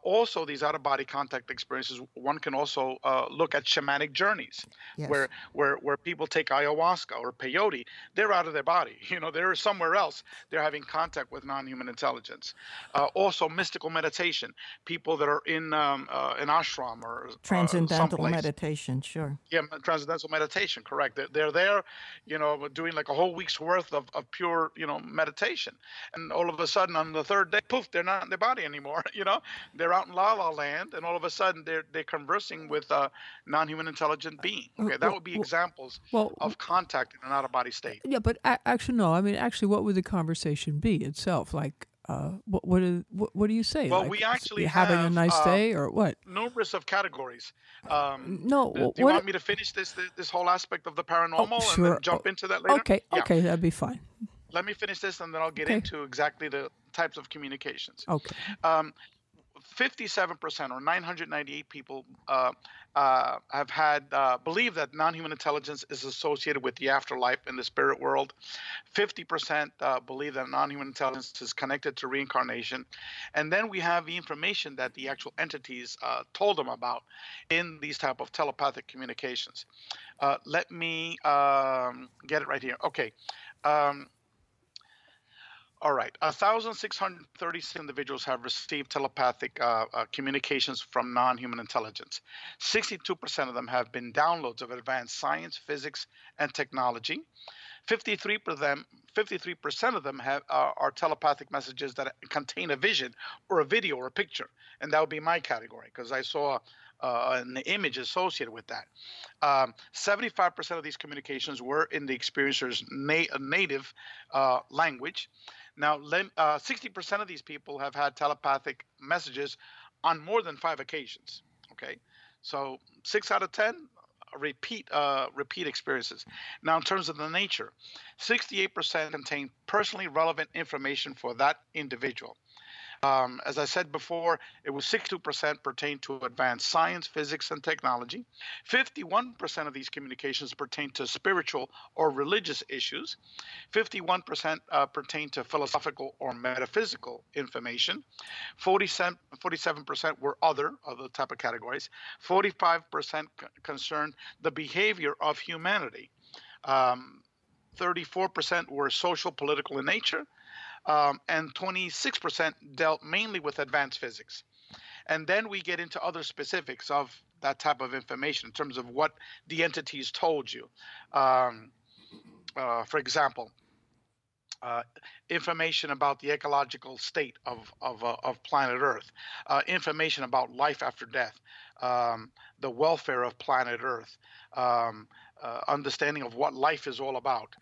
Also, these out-of-body contact experiences, one can also look at shamanic journeys, Yes. where people take ayahuasca or peyote. They're out of their body. You know, they're somewhere else. They're having contact with non-human intelligence. Also, mystical meditation. People that are in an ashram or Transcendental someplace. meditation, sure. Yeah, transcendental meditation, correct. They're there, you know, doing like a whole week's worth of pure, you know, meditation. And all of a sudden on the third day, poof, they're not in their body anymore, you know. They're out in La La Land, and all of a sudden they're conversing with a non-human intelligent being. Okay, that would be examples of contact in an out-of-body state. Yeah, but actually, no. I mean, actually, what would the conversation be itself? Like, what do you say? Well, like, we actually having a nice day or what? Numerous of categories. No, do you want me to finish this whole aspect of the paranormal and then jump into that later? Okay, Yeah. okay, that'd be fine. Let me finish this and then I'll get into exactly the types of communications. Okay. 57% or 998 people have had believe that non-human intelligence is associated with the afterlife in the spirit world. 50% believe that non-human intelligence is connected to reincarnation. And then we have the information that the actual entities told them about in these type of telepathic communications. Let me get it right here. Okay. All right. 1,636 individuals have received telepathic communications from non-human intelligence. 62% of them have been downloads of advanced science, physics, and technology. 53% of them are telepathic messages that contain a vision or a video or a picture. And that would be my category because I saw an image associated with that. 75% of these communications were in the experiencer's native language. Now, 60% of these people have had telepathic messages on more than 5 occasions. Okay, so 6 out of 10 repeat experiences. Now, in terms of the nature, 68% contain personally relevant information for that individual. As I said before, it was 62% pertain to advanced science, physics, and technology. 51% of these communications pertain to spiritual or religious issues. 51% pertain to philosophical or metaphysical information. 47% were other type of categories. 45% concerned the behavior of humanity. 34% were social, political in nature, and 26% dealt mainly with advanced physics. And then we get into other specifics of that type of information in terms of what the entities told you. For example, information about the ecological state of planet Earth, information about life after death, the welfare of planet Earth, understanding of what life is all about,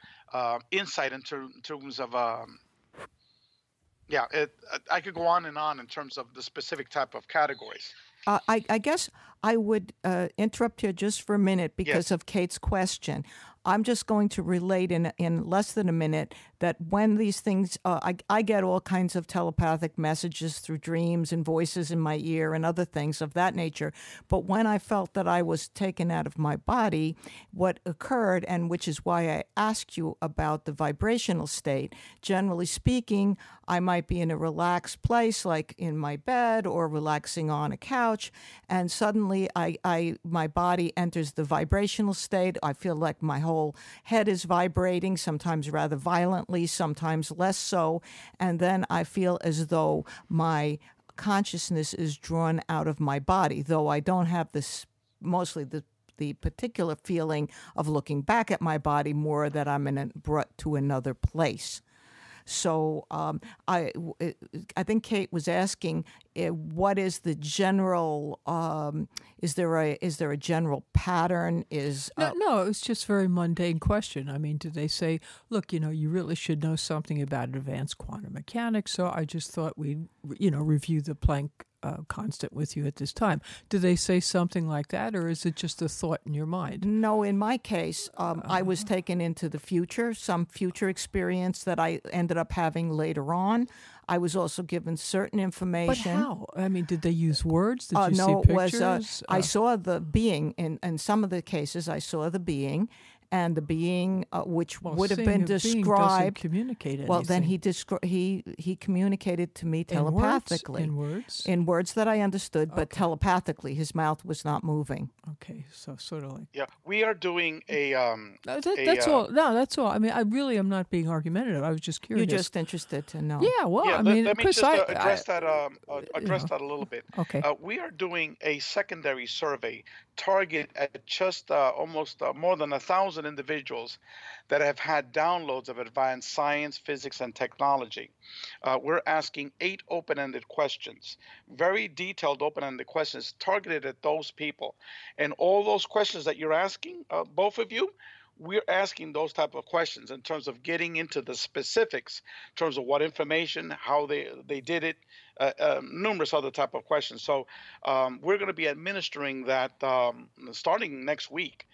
insight in terms of I could go on and on in terms of the specific type of categories. I guess I would interrupt here just for a minute because of Kate's question. I'm just going to relate in less than a minute that when these things, I get all kinds of telepathic messages through dreams and voices in my ear and other things of that nature. But when I felt that I was taken out of my body, what occurred, and which is why I asked you about the vibrational state, generally speaking, I might be in a relaxed place, like in my bed or relaxing on a couch, and suddenly my body enters the vibrational state. I feel like my whole head is vibrating, sometimes rather violently, sometimes less so, and then I feel as though my consciousness is drawn out of my body, though I don't have this, mostly the particular feeling of looking back at my body, more that I'm brought to another place. So I think Kate was asking, what is the general? Is there a general pattern? No, it was just a very mundane question. I mean, did they say, look, you really should know something about advanced quantum mechanics? So I just thought we'd review the Planck constant with you at this time. Do they say something like that, or is it just a thought in your mind? No, in my case, I was taken into the future, some future experience that I ended up having later on. I was also given certain information. But how? I mean, did they use words? Did you no, see pictures? I saw the being. In some of the cases, I saw the being. And the being, which would have been described, communicate anything. Well, then he communicated to me telepathically in words that I understood, but telepathically. His mouth was not moving. Okay, so sort of like we are doing a. That's all. No, that's all. I mean, I really am not being argumentative. I was just curious. You're just interested to know. Yeah. Well, I mean, let me just address that a little bit. Okay. We are doing a secondary survey target at just almost more than 1,000 individuals that have had downloads of advanced science, physics, and technology. We're asking 8 open-ended questions, very detailed open-ended questions targeted at those people. And all those questions that you're asking, both of you, we're asking those type of questions in terms of getting into the specifics, in terms of what information, how they did it, numerous other type of questions. So we're going to be administering that starting next week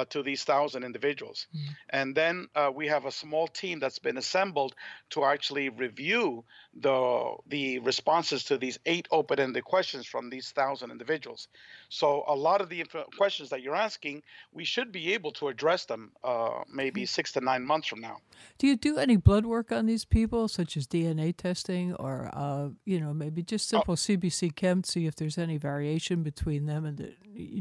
to these 1,000 individuals. And then we have a small team that's been assembled to actually review the responses to these 8 open-ended questions from these 1,000 individuals. So a lot of the questions that you're asking, we should be able to address them maybe 6 to 9 months from now. Do you do any blood work on these people, such as DNA testing, or maybe just simple CBC chem, see if there's any variation between them and the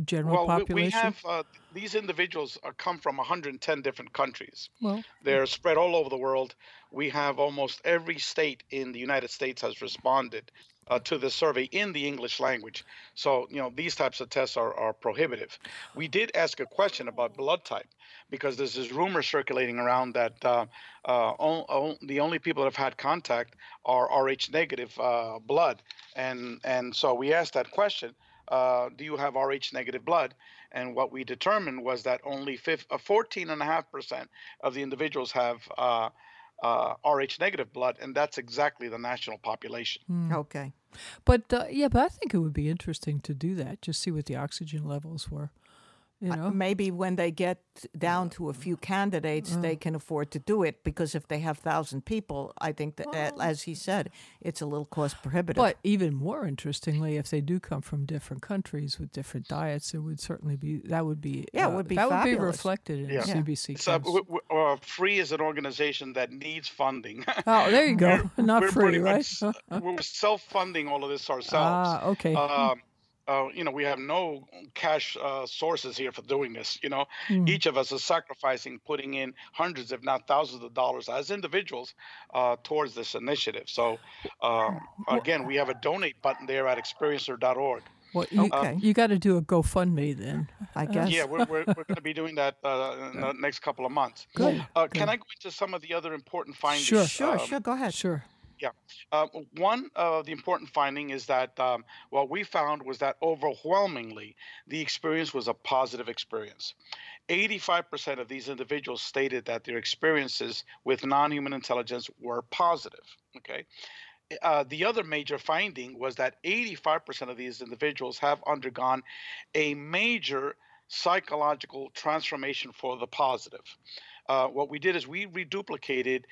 general population? We have these individuals come from 110 different countries. Well, they're spread all over the world. We have almost every state in the United States has responded to the survey in the English language. So, these types of tests are prohibitive. We did ask a question about blood type because there's this rumor circulating around that the only people that have had contact are Rh negative blood. And so we asked that question, do you have Rh negative blood? And what we determined was that only 14.5% of the individuals have Rh negative blood, and that's exactly the national population. Okay. But but I think it would be interesting to do that, just see what the oxygen levels were. Maybe when they get down to a few candidates, they can afford to do it, because if they have 1,000 people, I think that, as he said, it's a little cost prohibitive. But even more interestingly, if they do come from different countries with different diets, it would certainly be that would be reflected in CBC. So Free is an organization that needs funding. Oh, there you go. Not free, right? We're self-funding all of this ourselves. Okay. we have no cash sources here for doing this. Each of us is sacrificing, putting in hundreds, if not thousands of dollars as individuals towards this initiative. So, again, we have a donate button there at experiencer.org. Well, you got to do a GoFundMe then, I guess. Yeah, we're going to be doing that in the next couple of months. Good. Can I go into some of the other important findings? Sure. Go ahead. Sure. Yeah. One of the important finding is that what we found was that overwhelmingly the experience was a positive experience. 85% of these individuals stated that their experiences with non-human intelligence were positive. Okay. The other major finding was that 85% of these individuals have undergone a major psychological transformation for the positive. What we did is we reduplicated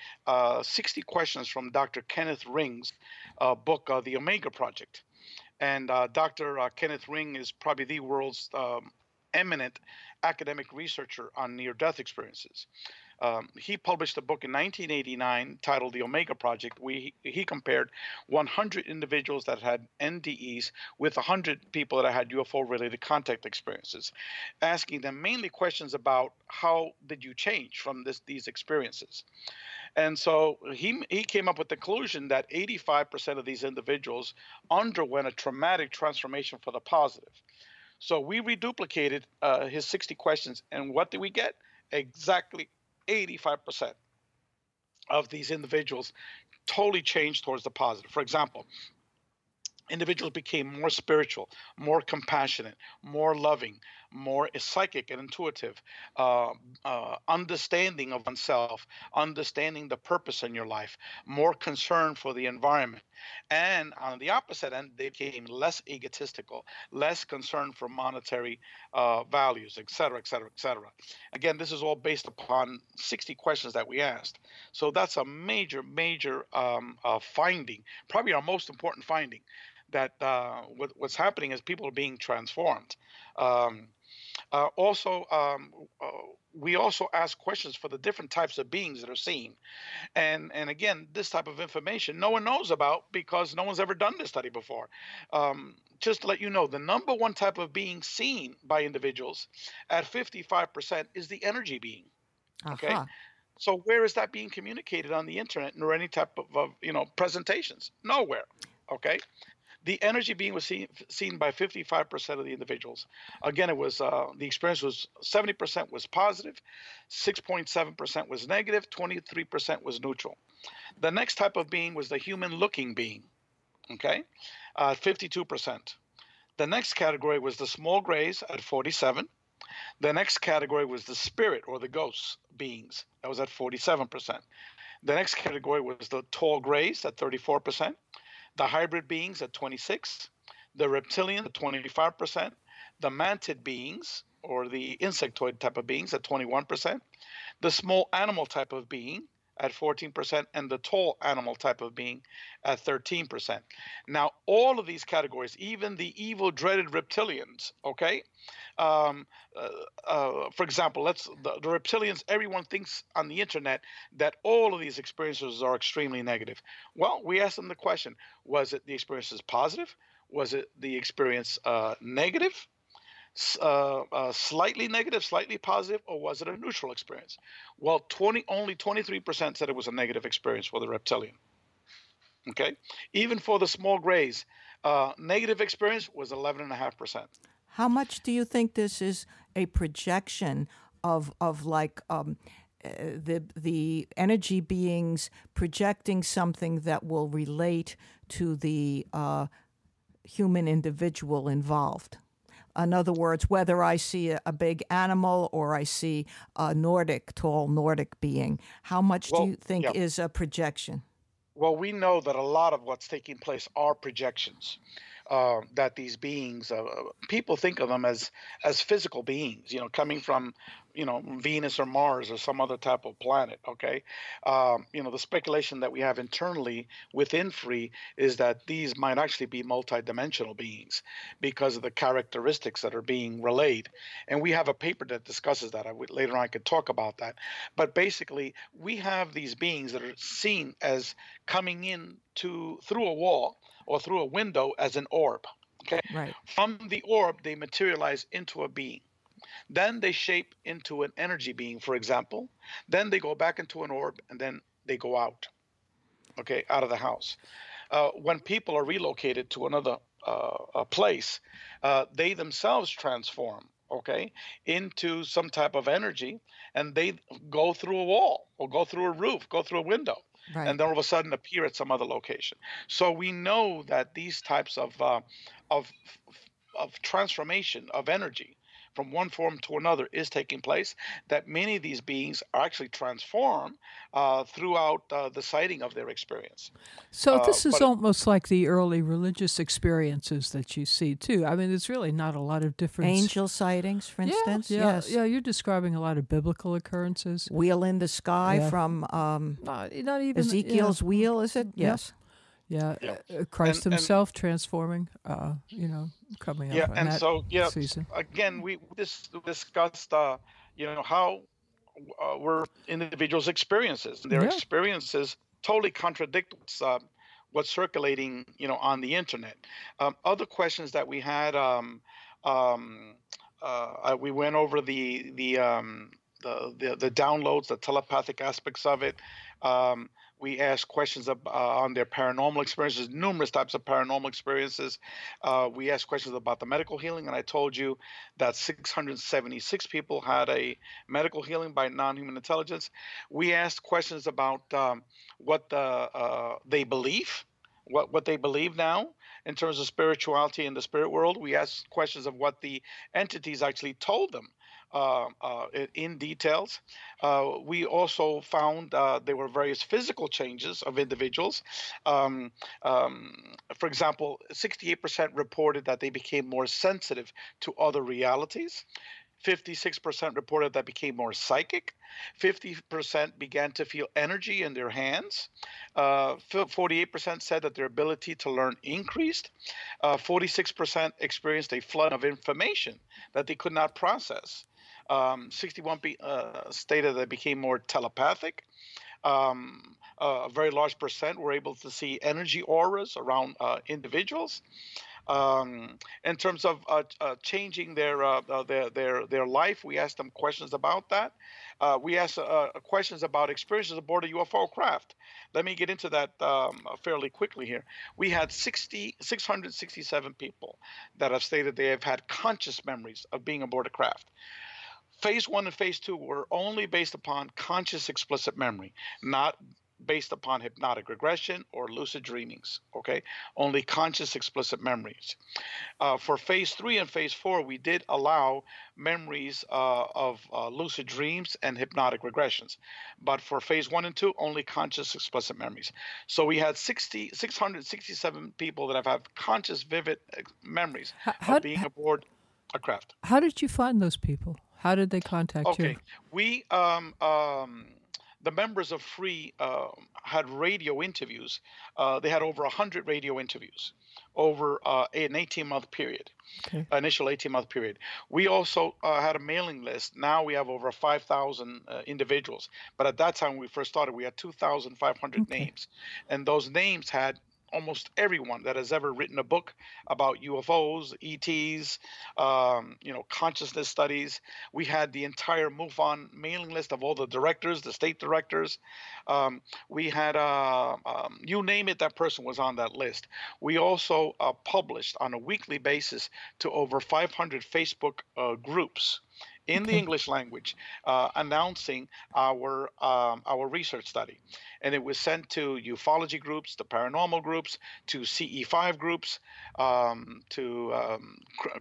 60 questions from Dr. Kenneth Ring's book, The Omega Project. And Dr. Kenneth Ring is probably the world's eminent academic researcher on near-death experiences. He published a book in 1989 titled The Omega Project. He compared 100 individuals that had NDEs with 100 people that had UFO-related contact experiences, asking them mainly questions about how did you change from these experiences. And so he came up with the conclusion that 85% of these individuals underwent a traumatic transformation for the positive. So we reduplicated his 60 questions, and what did we get? Exactly 85% of these individuals totally changed towards the positive. For example, individuals became more spiritual, more compassionate, more loving, more psychic and intuitive, understanding of oneself, understanding the purpose in your life, more concern for the environment. And on the opposite end, they became less egotistical, less concerned for monetary values, et cetera, et cetera, et cetera. Again, this is all based upon 60 questions that we asked. So that's a major, major finding, probably our most important finding, that what's happening is people are being transformed. We also ask questions for the different types of beings that are seen. And again, this type of information no one knows about because no one's ever done this study before. Just to let you know, the number one type of being seen by individuals at 55% is the energy being. Okay. So where is that being communicated on the internet or any type of presentations? Nowhere. Okay. The energy being was seen by 55% of the individuals. Again, it was the experience was 70% was positive, 6.7% was negative, 23% was neutral. The next type of being was the human-looking being, okay, 52%. The next category was the small grays at 47%. The next category was the spirit or the ghosts beings. That was at 47%. The next category was the tall grays at 34%. The hybrid beings at 26%, the reptilian at 25%, the mantid beings or the insectoid type of beings at 21%, the small animal type of being at 14%, and the tall animal type of being at 13%. Now, all of these categories, even the evil, dreaded reptilians, okay? For example, the reptilians, everyone thinks on the internet that all of these experiences are extremely negative. Well, we asked them the question, was it the experiences positive? Was it the experience negative? Slightly negative, slightly positive, or was it a neutral experience? Well, only 23% said it was a negative experience for the reptilian. Okay, even for the small grays, negative experience was 11.5%. How much do you think this is a projection of like the energy beings projecting something that will relate to the human individual involved? In other words, whether I see a big animal or I see a tall Nordic being, how much do you think is a projection? Well, we know that a lot of what's taking place are projections. That these beings, people think of them as physical beings, coming from, Venus or Mars or some other type of planet. Okay, the speculation that we have internally within Free is that these might actually be multidimensional beings because of the characteristics that are being relayed. And we have a paper that discusses that. Later on, I could talk about that. But basically, we have these beings that are seen as coming in through a wall or through a window as an orb. Okay. Right. From the orb, they materialize into a being. Then they shape into an energy being, for example. Then they go back into an orb, and then they go out, okay, out of the house. When people are relocated to another place, they themselves transform, okay, into some type of energy, and they go through a wall or go through a roof, go through a window, Right. and then all of a sudden appear at some other location. So we know that these types of of transformation of energy from one form to another is taking place, that many of these beings are actually transformed throughout the sighting of their experience. So this is But almost like the early religious experiences that you see too. I mean, there's really not a lot of difference. Angel sightings, for instance. Yeah, Yes. yeah. You're describing a lot of biblical occurrences. Wheel in the sky Yeah. from Not even Ezekiel's wheel, is it? Yeah. Yes. Yeah, Yeah. Christ And- Himself transforming. Coming up. yeah, in and that so season. again, we discussed how were individuals' experiences. Their Yeah. experiences totally contradict what's circulating, on the internet. Other questions that we had, we went over the downloads, the telepathic aspects of it. We asked questions on their paranormal experiences, numerous types of paranormal experiences. We asked questions about the medical healing, and I told you that 676 people had a medical healing by non-human intelligence. We asked questions about what they believe, what they believe now in terms of spirituality in the spirit world. We asked questions of what the entities actually told them in details. We also found there were various physical changes of individuals. For example, 68% reported that they became more sensitive to other realities. 56% reported that became more psychic. 50% began to feel energy in their hands. 48% said that their ability to learn increased. 46% experienced a flood of information that they could not process. 61 stated that they became more telepathic. A very large percent were able to see energy auras around individuals. In terms of changing their life, we asked them questions about that. We asked questions about experiences aboard a UFO craft. Let me get into that fairly quickly here. We had 667 people that have stated they have had conscious memories of being aboard a craft. Phase 1 and Phase 2 were only based upon conscious explicit memory, not based upon hypnotic regression or lucid dreamings, okay? Only conscious explicit memories. For Phase 3 and Phase 4, we did allow memories of lucid dreams and hypnotic regressions. But for Phase 1 and 2, only conscious explicit memories. So we had 667 people that have had conscious, vivid memories of being aboard a craft. How did you find those people? How did they contact you? Okay, we the members of Free had radio interviews. They had over 100 radio interviews over an 18-month period, Okay. initial 18-month period. We also had a mailing list. Now we have over 5,000 individuals. But at that time when we first started, we had 2,500 names. And those names had almost everyone that has ever written a book about UFOs, ETs, consciousness studies. We had the entire MUFON mailing list of all the directors, the state directors. We had, you name it, that person was on that list. We also published on a weekly basis to over 500 Facebook groups in the English language, announcing our research study. And it was sent to ufology groups, to paranormal groups, to CE5 groups, to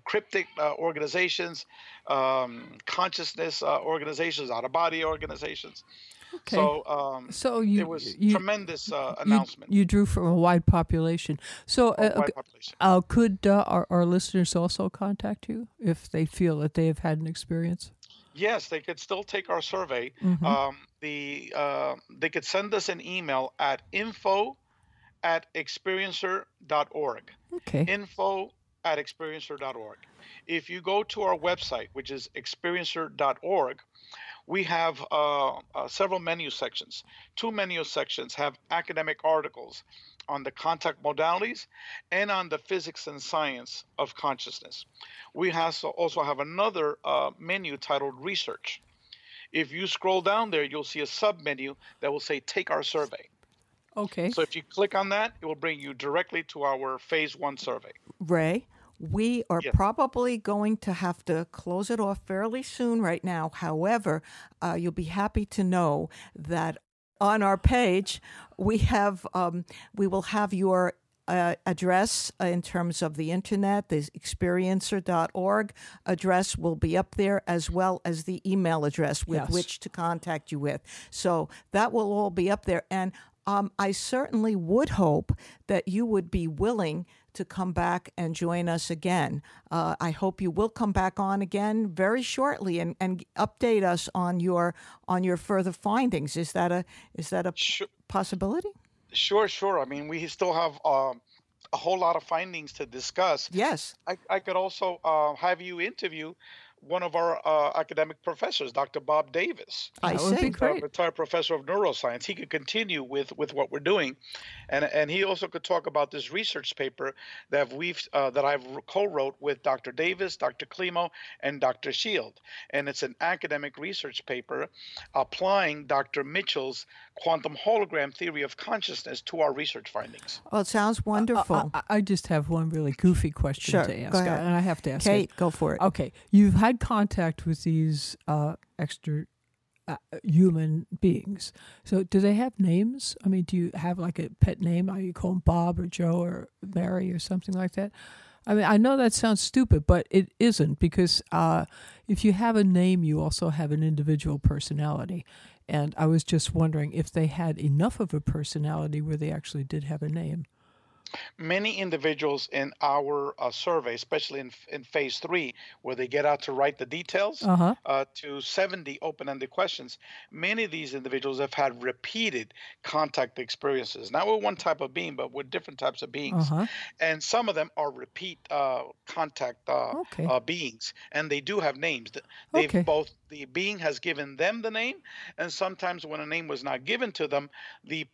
cryptic organizations, consciousness organizations, out-of-body organizations. Okay. So it was tremendous announcement. You drew from a wide population. So Wide population. could our listeners also contact you if they feel that they have had an experience? Yes, they could still take our survey. They could send us an email at info@experiencer.org. Okay. info@experiencer.org. If you go to our website, which is experiencer.org, we have several menu sections. 2 menu sections have academic articles on the contact modalities, and on the physics and science of consciousness. We also have another menu titled Research. If you scroll down there, you'll see a sub-menu that will say Take Our Survey. Okay. So if you click on that, it will bring you directly to our Phase 1 survey. Ray, we are probably going to have to close it off fairly soon right now. However, you'll be happy to know that on our page, we will have your address in terms of the internet. The experiencer.org address will be up there, as well as the email address with which to contact you with. So that will all be up there. And I certainly would hope that you would be willing to come back and join us again. I hope you will come back on again very shortly and update us on your further findings. Is that a possibility? Sure. I mean, we still have a whole lot of findings to discuss. Yes. I could also have you interview one of our academic professors, Dr. Bob Davis. That would be great. Retired professor of neuroscience. He could continue with what we're doing, and he also could talk about this research paper that I've co-wrote with Dr. Davis, Dr. Klimo, and Dr. Schild, and it's an academic research paper applying Dr. Mitchell's quantum hologram theory of consciousness to our research findings. Well, it sounds wonderful. I just have one really goofy question to ask, go ahead. and I have to ask Kate, it. go for it. Okay, you've had contact with these extra human beings. So do they have names? I mean, do you have like a pet name? Are you call them Bob or Joe or Mary or something like that? I mean, I know that sounds stupid, but it isn't, because if you have a name, you also have an individual personality. And I was just wondering if they had enough of a personality where they actually did have a name. Many individuals in our survey, especially in phase 3, where they get out to write the details, to 70 open-ended questions, many of these individuals have had repeated contact experiences, not with one type of being, but with different types of beings. And some of them are repeat contact beings, and they do have names. Both the being has given them the name, and sometimes when a name was not given to them, the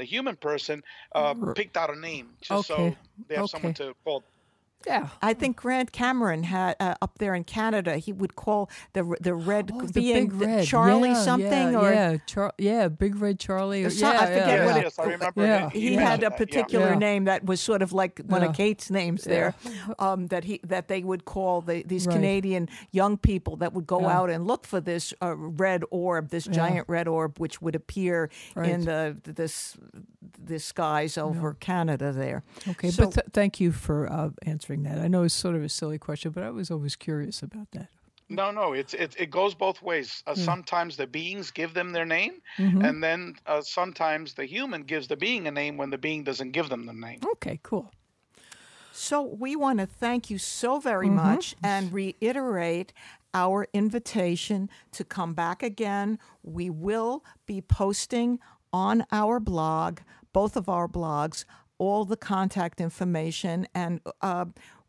human person, picked out a name. Just so they have someone to call. Yeah, I think Grant Cameron had up there in Canada. He would call the red being Big Red. Charlie something Big Red Charlie. I forget what it. I remember. He had a particular name that was sort of like one of Kate's names there. That they would call these Canadian young people that would go out and look for this red orb, this giant red orb, which would appear in the skies over Canada there. Okay, so, but thank you for answering that. I know it's sort of a silly question, but I was always curious about that. No, it goes both ways. Sometimes the beings give them their name, and then sometimes the human gives the being a name when the being doesn't give them the name. Okay, cool. So we want to thank you so very much and reiterate our invitation to come back again. We will be posting on our blog, both of our blogs, all the contact information, and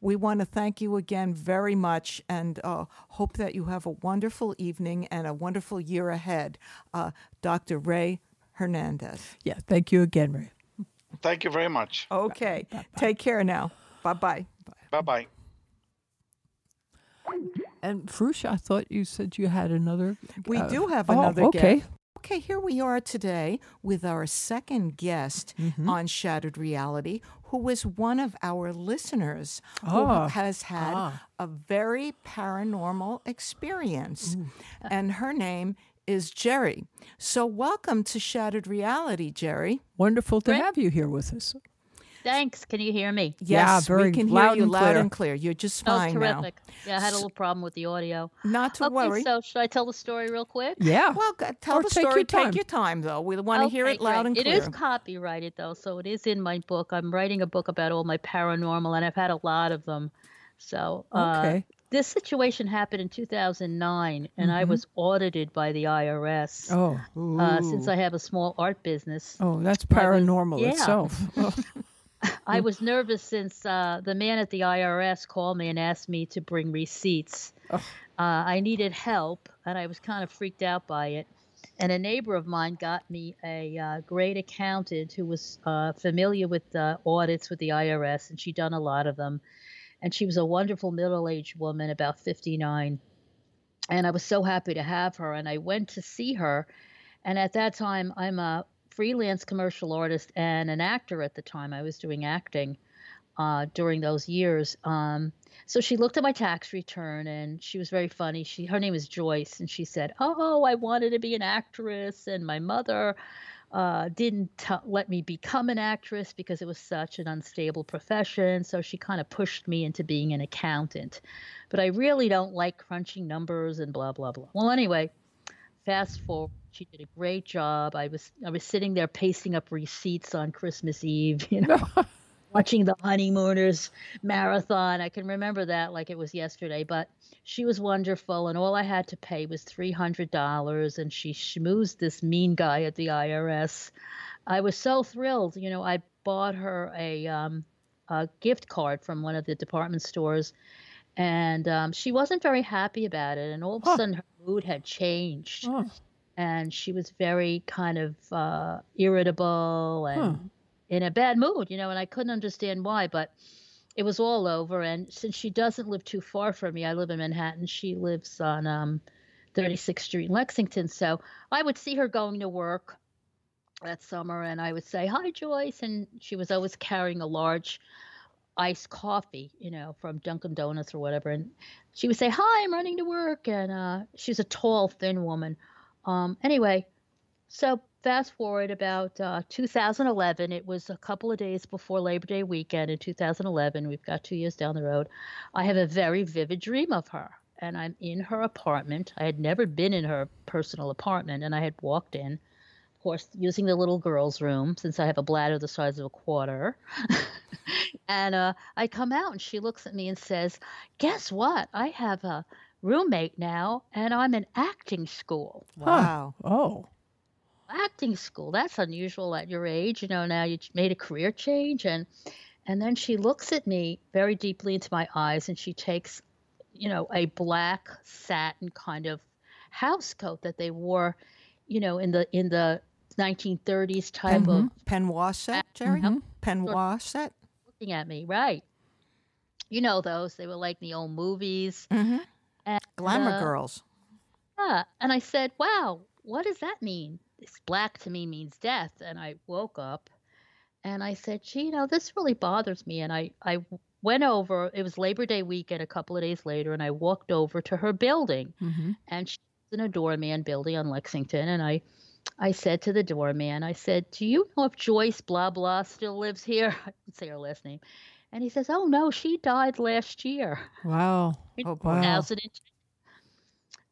we want to thank you again very much, and hope that you have a wonderful evening and a wonderful year ahead. Dr. Rey Hernandez. Yeah, thank you again, Ray. Thank you very much. Okay, take care now. Bye-bye. Bye-bye. And Fahrusha, I thought you said you had another... We do have another guest. Okay. Okay, here we are today with our second guest on Shattered Reality, who was one of our listeners who has had a very paranormal experience. And her name is Gerry. So welcome to Shattered Reality, Gerry. Wonderful to have you here with us. Thanks. Can you hear me? Yes, very we can loud hear you and loud clear. and clear. You're just fine now. Terrific. Yeah, I had a little problem with the audio. Not to worry. So should I tell the story real quick? Yeah. Well, tell the story. Take your time, though. We want to hear it loud and clear. It is copyrighted, though, so it is in my book. I'm writing a book about all my paranormal, and I've had a lot of them. So this situation happened in 2009, and I was audited by the IRS. Since I have a small art business. Oh, that's paranormal itself. I was nervous since the man at the IRS called me and asked me to bring receipts. I needed help, and I was kind of freaked out by it. And a neighbor of mine got me a great accountant who was familiar with audits with the IRS, and she'd done a lot of them. And she was a wonderful middle-aged woman, about 59. And I was so happy to have her. And I went to see her. And at that time, I'm a freelance commercial artist and an actor at the time. I was doing acting during those years. So she looked at my tax return, and she was very funny. Her name is Joyce, and she said, "Oh, I wanted to be an actress, and my mother didn't let me become an actress because it was such an unstable profession. So she kind of pushed me into being an accountant. But I really don't like crunching numbers and blah, blah, blah." Well, anyway, fast forward, she did a great job. I was sitting there pasting up receipts on Christmas Eve, watching the Honeymooners marathon. I can remember that like it was yesterday, but she was wonderful, and all I had to pay was $300, and she schmoozed this mean guy at the IRS. I was so thrilled. I bought her a gift card from one of the department stores, and she wasn't very happy about it, and all of a sudden her mood had changed, and she was very kind of irritable and in a bad mood, and I couldn't understand why, but it was all over. And since she doesn't live too far from me, I live in Manhattan, she lives on 36th Street in Lexington. So I would see her going to work that summer, and I would say, "Hi, Joyce." And she was always carrying a large iced coffee, from Dunkin' Donuts or whatever. And she would say, "Hi, I'm running to work." And she's a tall, thin woman. Anyway, so fast forward about 2011. It was a couple of days before Labor Day weekend in 2011. We've got 2 years down the road. I have a very vivid dream of her, and I'm in her apartment. I had never been in her personal apartment, and I had walked in, of course, using the little girl's room since I have a bladder the size of a quarter. And I come out, and she looks at me and says, "Guess what? I have a roommate now, and I'm in acting school." Wow. Oh. Acting school, that's unusual at your age. Now you made a career change. And then she looks at me very deeply into my eyes, and she takes, a black satin kind of house coat that they wore, in the 1930s type of peignoir set, Gerry? Peignoir set? Looking at me, right. Those, they were like the old movies. And, Glamour uh, girls. Yeah. And I said, "Wow, what does that mean? This black to me means death." And I woke up and I said, "Gee, this really bothers me." And I went over, it was Labor Day weekend a couple of days later, and I walked over to her building. And she's in a doorman building on Lexington. And I said to the doorman, I said, "Do you know if Joyce blah blah still lives here?" I didn't say her last name. And he says, "Oh no, she died last year." Wow. In wow. 2010.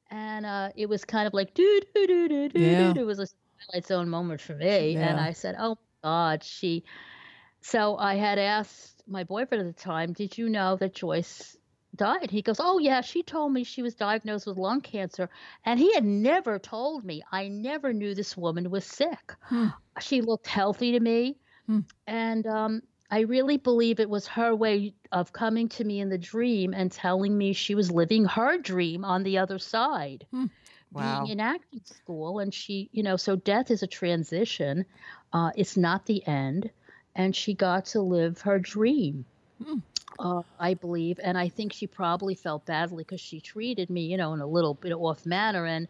And it was kind of like do do do do do. Yeah. It was a Twilight Zone moment for me. Yeah. And I said, "Oh my God, she." So I had asked my boyfriend at the time, "Did you know that Joyce died?" He goes, "Oh yeah, she told me she was diagnosed with lung cancer." And he had never told me. I never knew this woman was sick. She looked healthy to me. And I really believe it was her way of coming to me in the dream and telling me she was living her dream on the other side, Wow. being in acting school. And she, so death is a transition. It's not the end. And she got to live her dream, I believe. And I think she probably felt badly because she treated me, in a little bit off manner.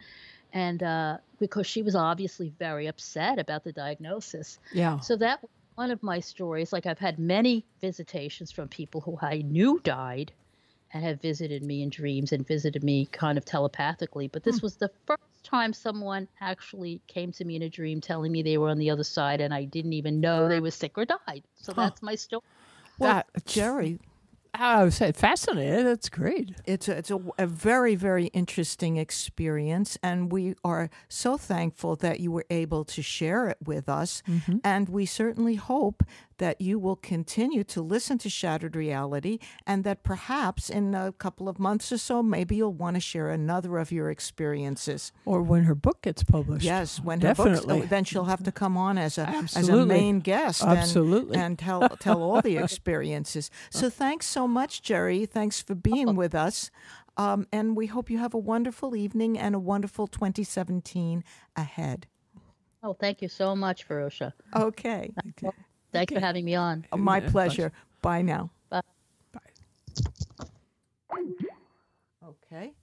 And because she was obviously very upset about the diagnosis. Yeah. So that was one of my stories. Like, I've had many visitations from people who I knew died and have visited me in dreams and visited me kind of telepathically. But this was the first time someone actually came to me in a dream telling me they were on the other side and I didn't even know they were sick or died. So that's my story. Well, Gerry, I was fascinated. That's great. it's a very, very interesting experience, and we are so thankful that you were able to share it with us. And we certainly hope that you will continue to listen to Shattered Reality, and that perhaps in a couple of months or so, maybe you'll want to share another of your experiences. Or when her book gets published. Yes, when Definitely. her book, then she'll have to come on as a Absolutely. main guest Absolutely. and tell all the experiences. So thanks so much, Gerry. Thanks for being with us. And we hope you have a wonderful evening and a wonderful 2017 ahead. Oh, thank you so much, Fahrusha. Okay. Thanks for having me on. My pleasure. Bye now. Bye. Okay.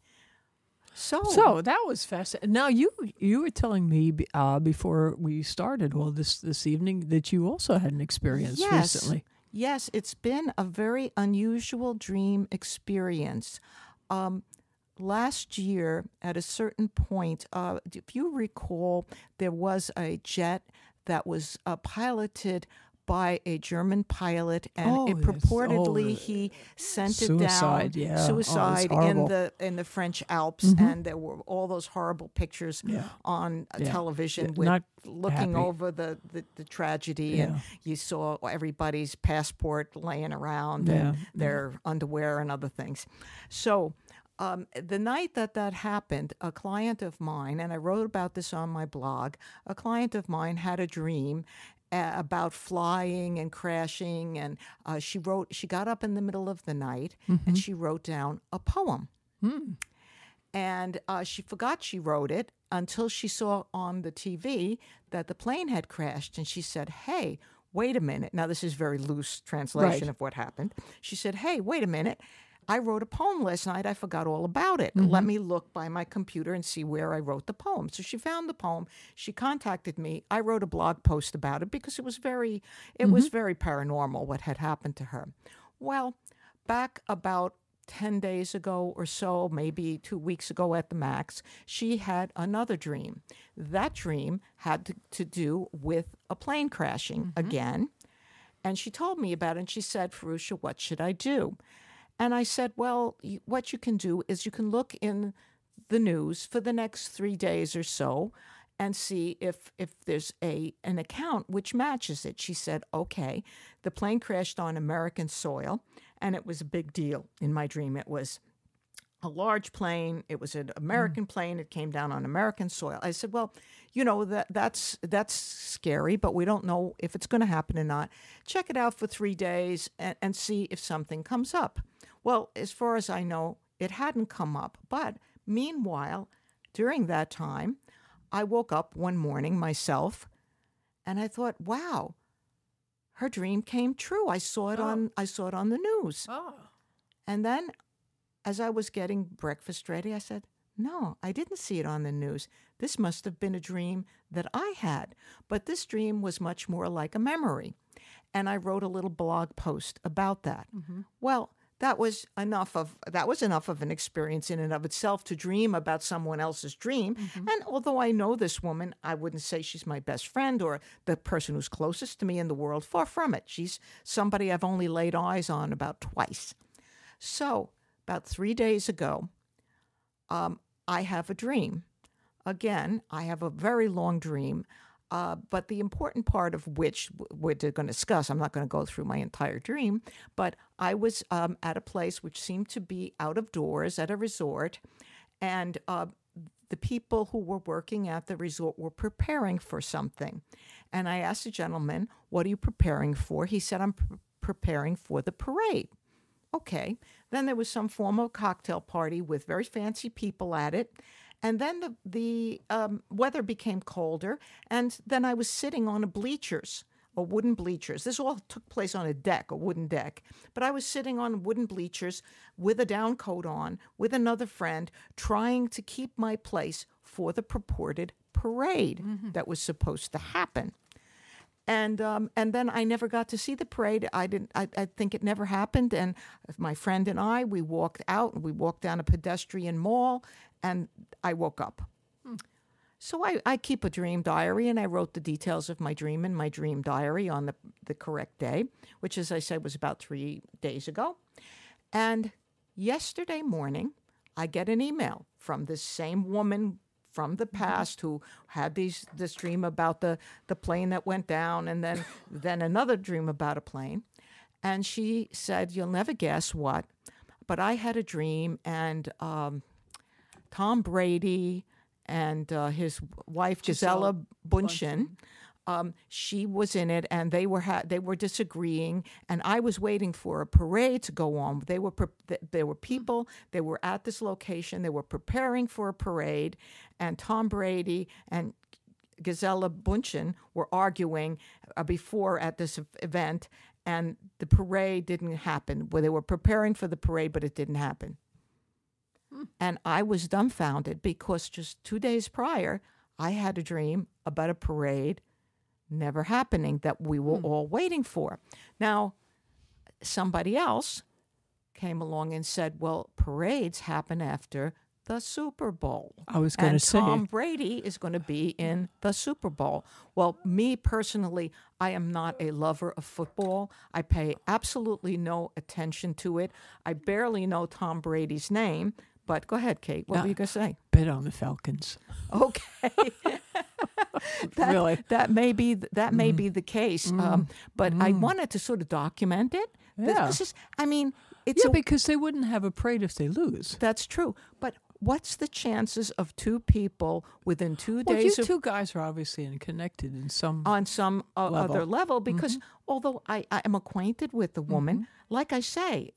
So that was fascinating. Now you were telling me before we started, this evening, that you also had an experience recently. Yes, it's been a very unusual dream experience. Last year, at a certain point, if you recall, there was a jet that was piloted by a German pilot, and it purportedly he sent it down suicide in the French Alps, and there were all those horrible pictures on television with looking over the tragedy, and you saw everybody's passport laying around and their underwear and other things. So the night that happened, a client of mine, and I wrote about this on my blog, a client of mine had a dream about flying and crashing, and she got up in the middle of the night and she wrote down a poem. And she forgot she wrote it until she saw on the TV that the plane had crashed, and she said, "Hey, wait a minute." Now, this is very loose translation of what happened. She said, "Hey, wait a minute. I wrote a poem last night. I forgot all about it. Let me look by my computer and see where I wrote the poem." So she found the poem. She contacted me. I wrote a blog post about it because it was very paranormal what had happened to her. Well, back about 10 days ago or so, maybe 2 weeks ago at the max, she had another dream. That dream had to do with a plane crashing again. And she told me about it, and she said, "Fahrusha, what should I do?" And I said, well, what you can do is you can look in the news for the next 3 days or so and see if there's an account which matches it. She said, okay, the plane crashed on American soil, and it was a big deal in my dream. It was a large plane. It was an American plane. It came down on American soil. I said, well, that's scary, but we don't know if it's going to happen or not. Check it out for 3 days and see if something comes up. Well, as far as I know, it hadn't come up. But meanwhile, during that time, I woke up one morning myself, and I thought, wow, her dream came true. I saw it on the news. And then, as I was getting breakfast ready, I said, no, I didn't see it on the news. This must have been a dream that I had. But this dream was much more like a memory. And I wrote a little blog post about that. Well, that was enough of an experience in and of itself to dream about someone else's dream. And although I know this woman, I wouldn't say she's my best friend or the person who's closest to me in the world. Far from it. She's somebody I've only laid eyes on about twice. So about 3 days ago, I have a dream. Again, I have a very long dream. But the important part of which we're going to discuss, I'm not going to go through my entire dream, but I was at a place which seemed to be out of doors at a resort, and the people who were working at the resort were preparing for something. And I asked the gentleman, "What are you preparing for?" He said, "I'm preparing for the parade." Okay. Then there was some formal cocktail party with very fancy people at it. And then the weather became colder, and then I was sitting on wooden bleachers. This all took place on a wooden deck. But I was sitting on wooden bleachers with a down coat on, with another friend, trying to keep my place for the purported parade that was supposed to happen. And then I never got to see the parade. I think it never happened. And my friend and I, we walked out, and we walked down a pedestrian mall, and I woke up. So I keep a dream diary, and I wrote the details of my dream in my dream diary on the correct day, which, as I said, was about 3 days ago. And yesterday morning, I get an email from this same woman from the past who had this dream about the plane that went down, and then another dream about a plane. And she said, "You'll never guess what, but I had a dream, and Tom Brady and his wife, Gisela Bundchen, she was in it, and they were disagreeing, and I was waiting for a parade to go on. There were people. They were at this location. They were preparing for a parade, and Tom Brady and Gisela Bündchen were arguing before at this event, and the parade didn't happen. Where they were preparing for the parade, but it didn't happen. And I was dumbfounded because just 2 days prior, I had a dream about a parade never happening that we were all waiting for. Now, somebody else came along and said, well, parades happen after the Super Bowl. I was going to say. Tom Brady is going to be in the Super Bowl. Well, me personally, I am not a lover of football. I pay absolutely no attention to it. I barely know Tom Brady's name. But go ahead, Kate. What were you going to say? Bet on the Falcons. Okay. Really? That may be the case. But I wanted to sort of document it. Yeah. Because they wouldn't have a parade if they lose. That's true. But what's the chances of two people within 2 days? Well, you two guys are obviously connected in some other level, because although I am acquainted with the woman, like I say,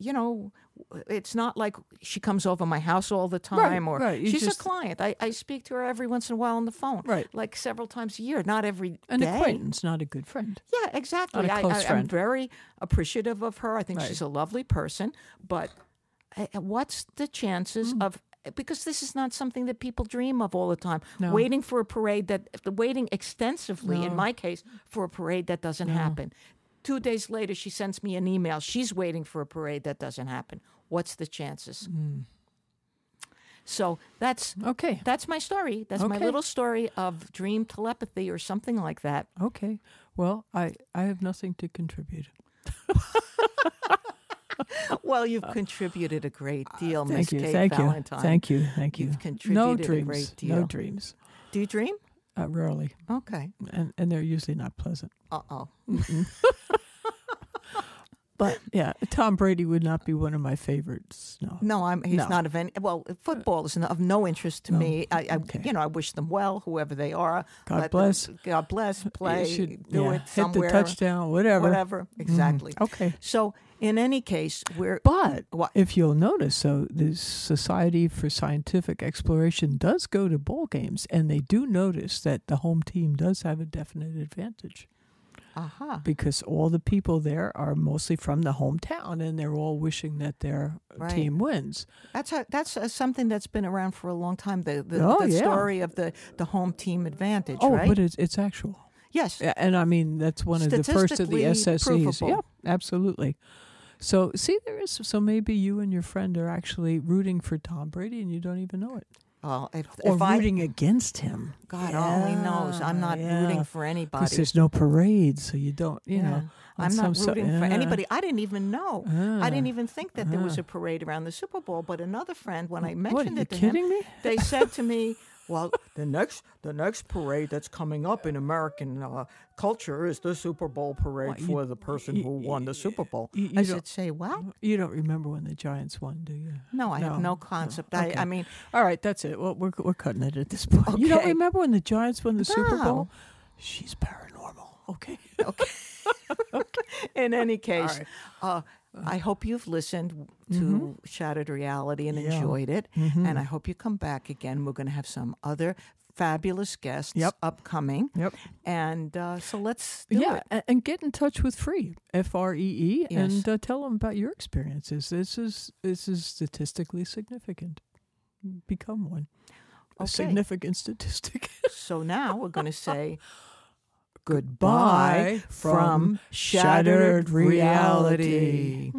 it's not like she comes over my house all the time, she's a client. I speak to her every once in a while on the phone, like several times a year, not every day. An acquaintance, not a good friend. Yeah, exactly. Not a close friend. I'm very appreciative of her. I think she's a lovely person, but what's the chances of, because this is not something that people dream of all the time, waiting for a parade waiting extensively, in my case, for a parade that doesn't happen. 2 days later, she sends me an email. She's waiting for a parade that doesn't happen. What's the chances? So that's my story. That's my little story of dream telepathy or something like that. Okay. Well, I have nothing to contribute. Well, you've contributed a great deal, Miss Kate Valentine. Thank you. You've contributed a great deal. No dreams. Do you dream? Rarely. Okay. And they're usually not pleasant. Uh-oh. But yeah, Tom Brady would not be one of my favorites. No, he's not of any. Well, football is of no interest to me. I wish them well, whoever they are. God bless. God bless. Play, do it somewhere. Hit the touchdown, whatever. Exactly. Okay. So in any case, if you'll notice, so the Society for Scientific Exploration does go to bowl games, and they do notice that the home team does have a definite advantage. Because all the people there are mostly from the hometown, and they're all wishing that their team wins. That's something that's been around for a long time. The story of the home team advantage. But it's actual. Yes, and I mean that's one of the first of the SSEs. Provable. Yeah, absolutely. So so maybe you and your friend are actually rooting for Tom Brady, and you don't even know it. If rooting against him. God only knows. I'm not rooting for anybody. Because there's no parade, so you don't, I'm not rooting for anybody. I didn't even know. I didn't even think that there was a parade around the Super Bowl. But another friend, when I mentioned it to him, they said to me, well, the next parade that's coming up in American culture is the Super Bowl parade for the person who won the Super Bowl. I said, say what? You don't remember when the Giants won, do you? No, I have no concept. Okay. I mean, all right, that's it. Well, we're cutting it at this point. Okay. You don't remember when the Giants won the Super Bowl? She's paranormal. Okay. In any case, I hope you've listened to Shattered Reality and enjoyed it. And I hope you come back again. We're going to have some other fabulous guests upcoming. And so let's do it. And get in touch with Free, FREE, and tell them about your experiences. This is statistically significant. Become one. A significant statistic. So now we're going to say goodbye from Shattered Reality.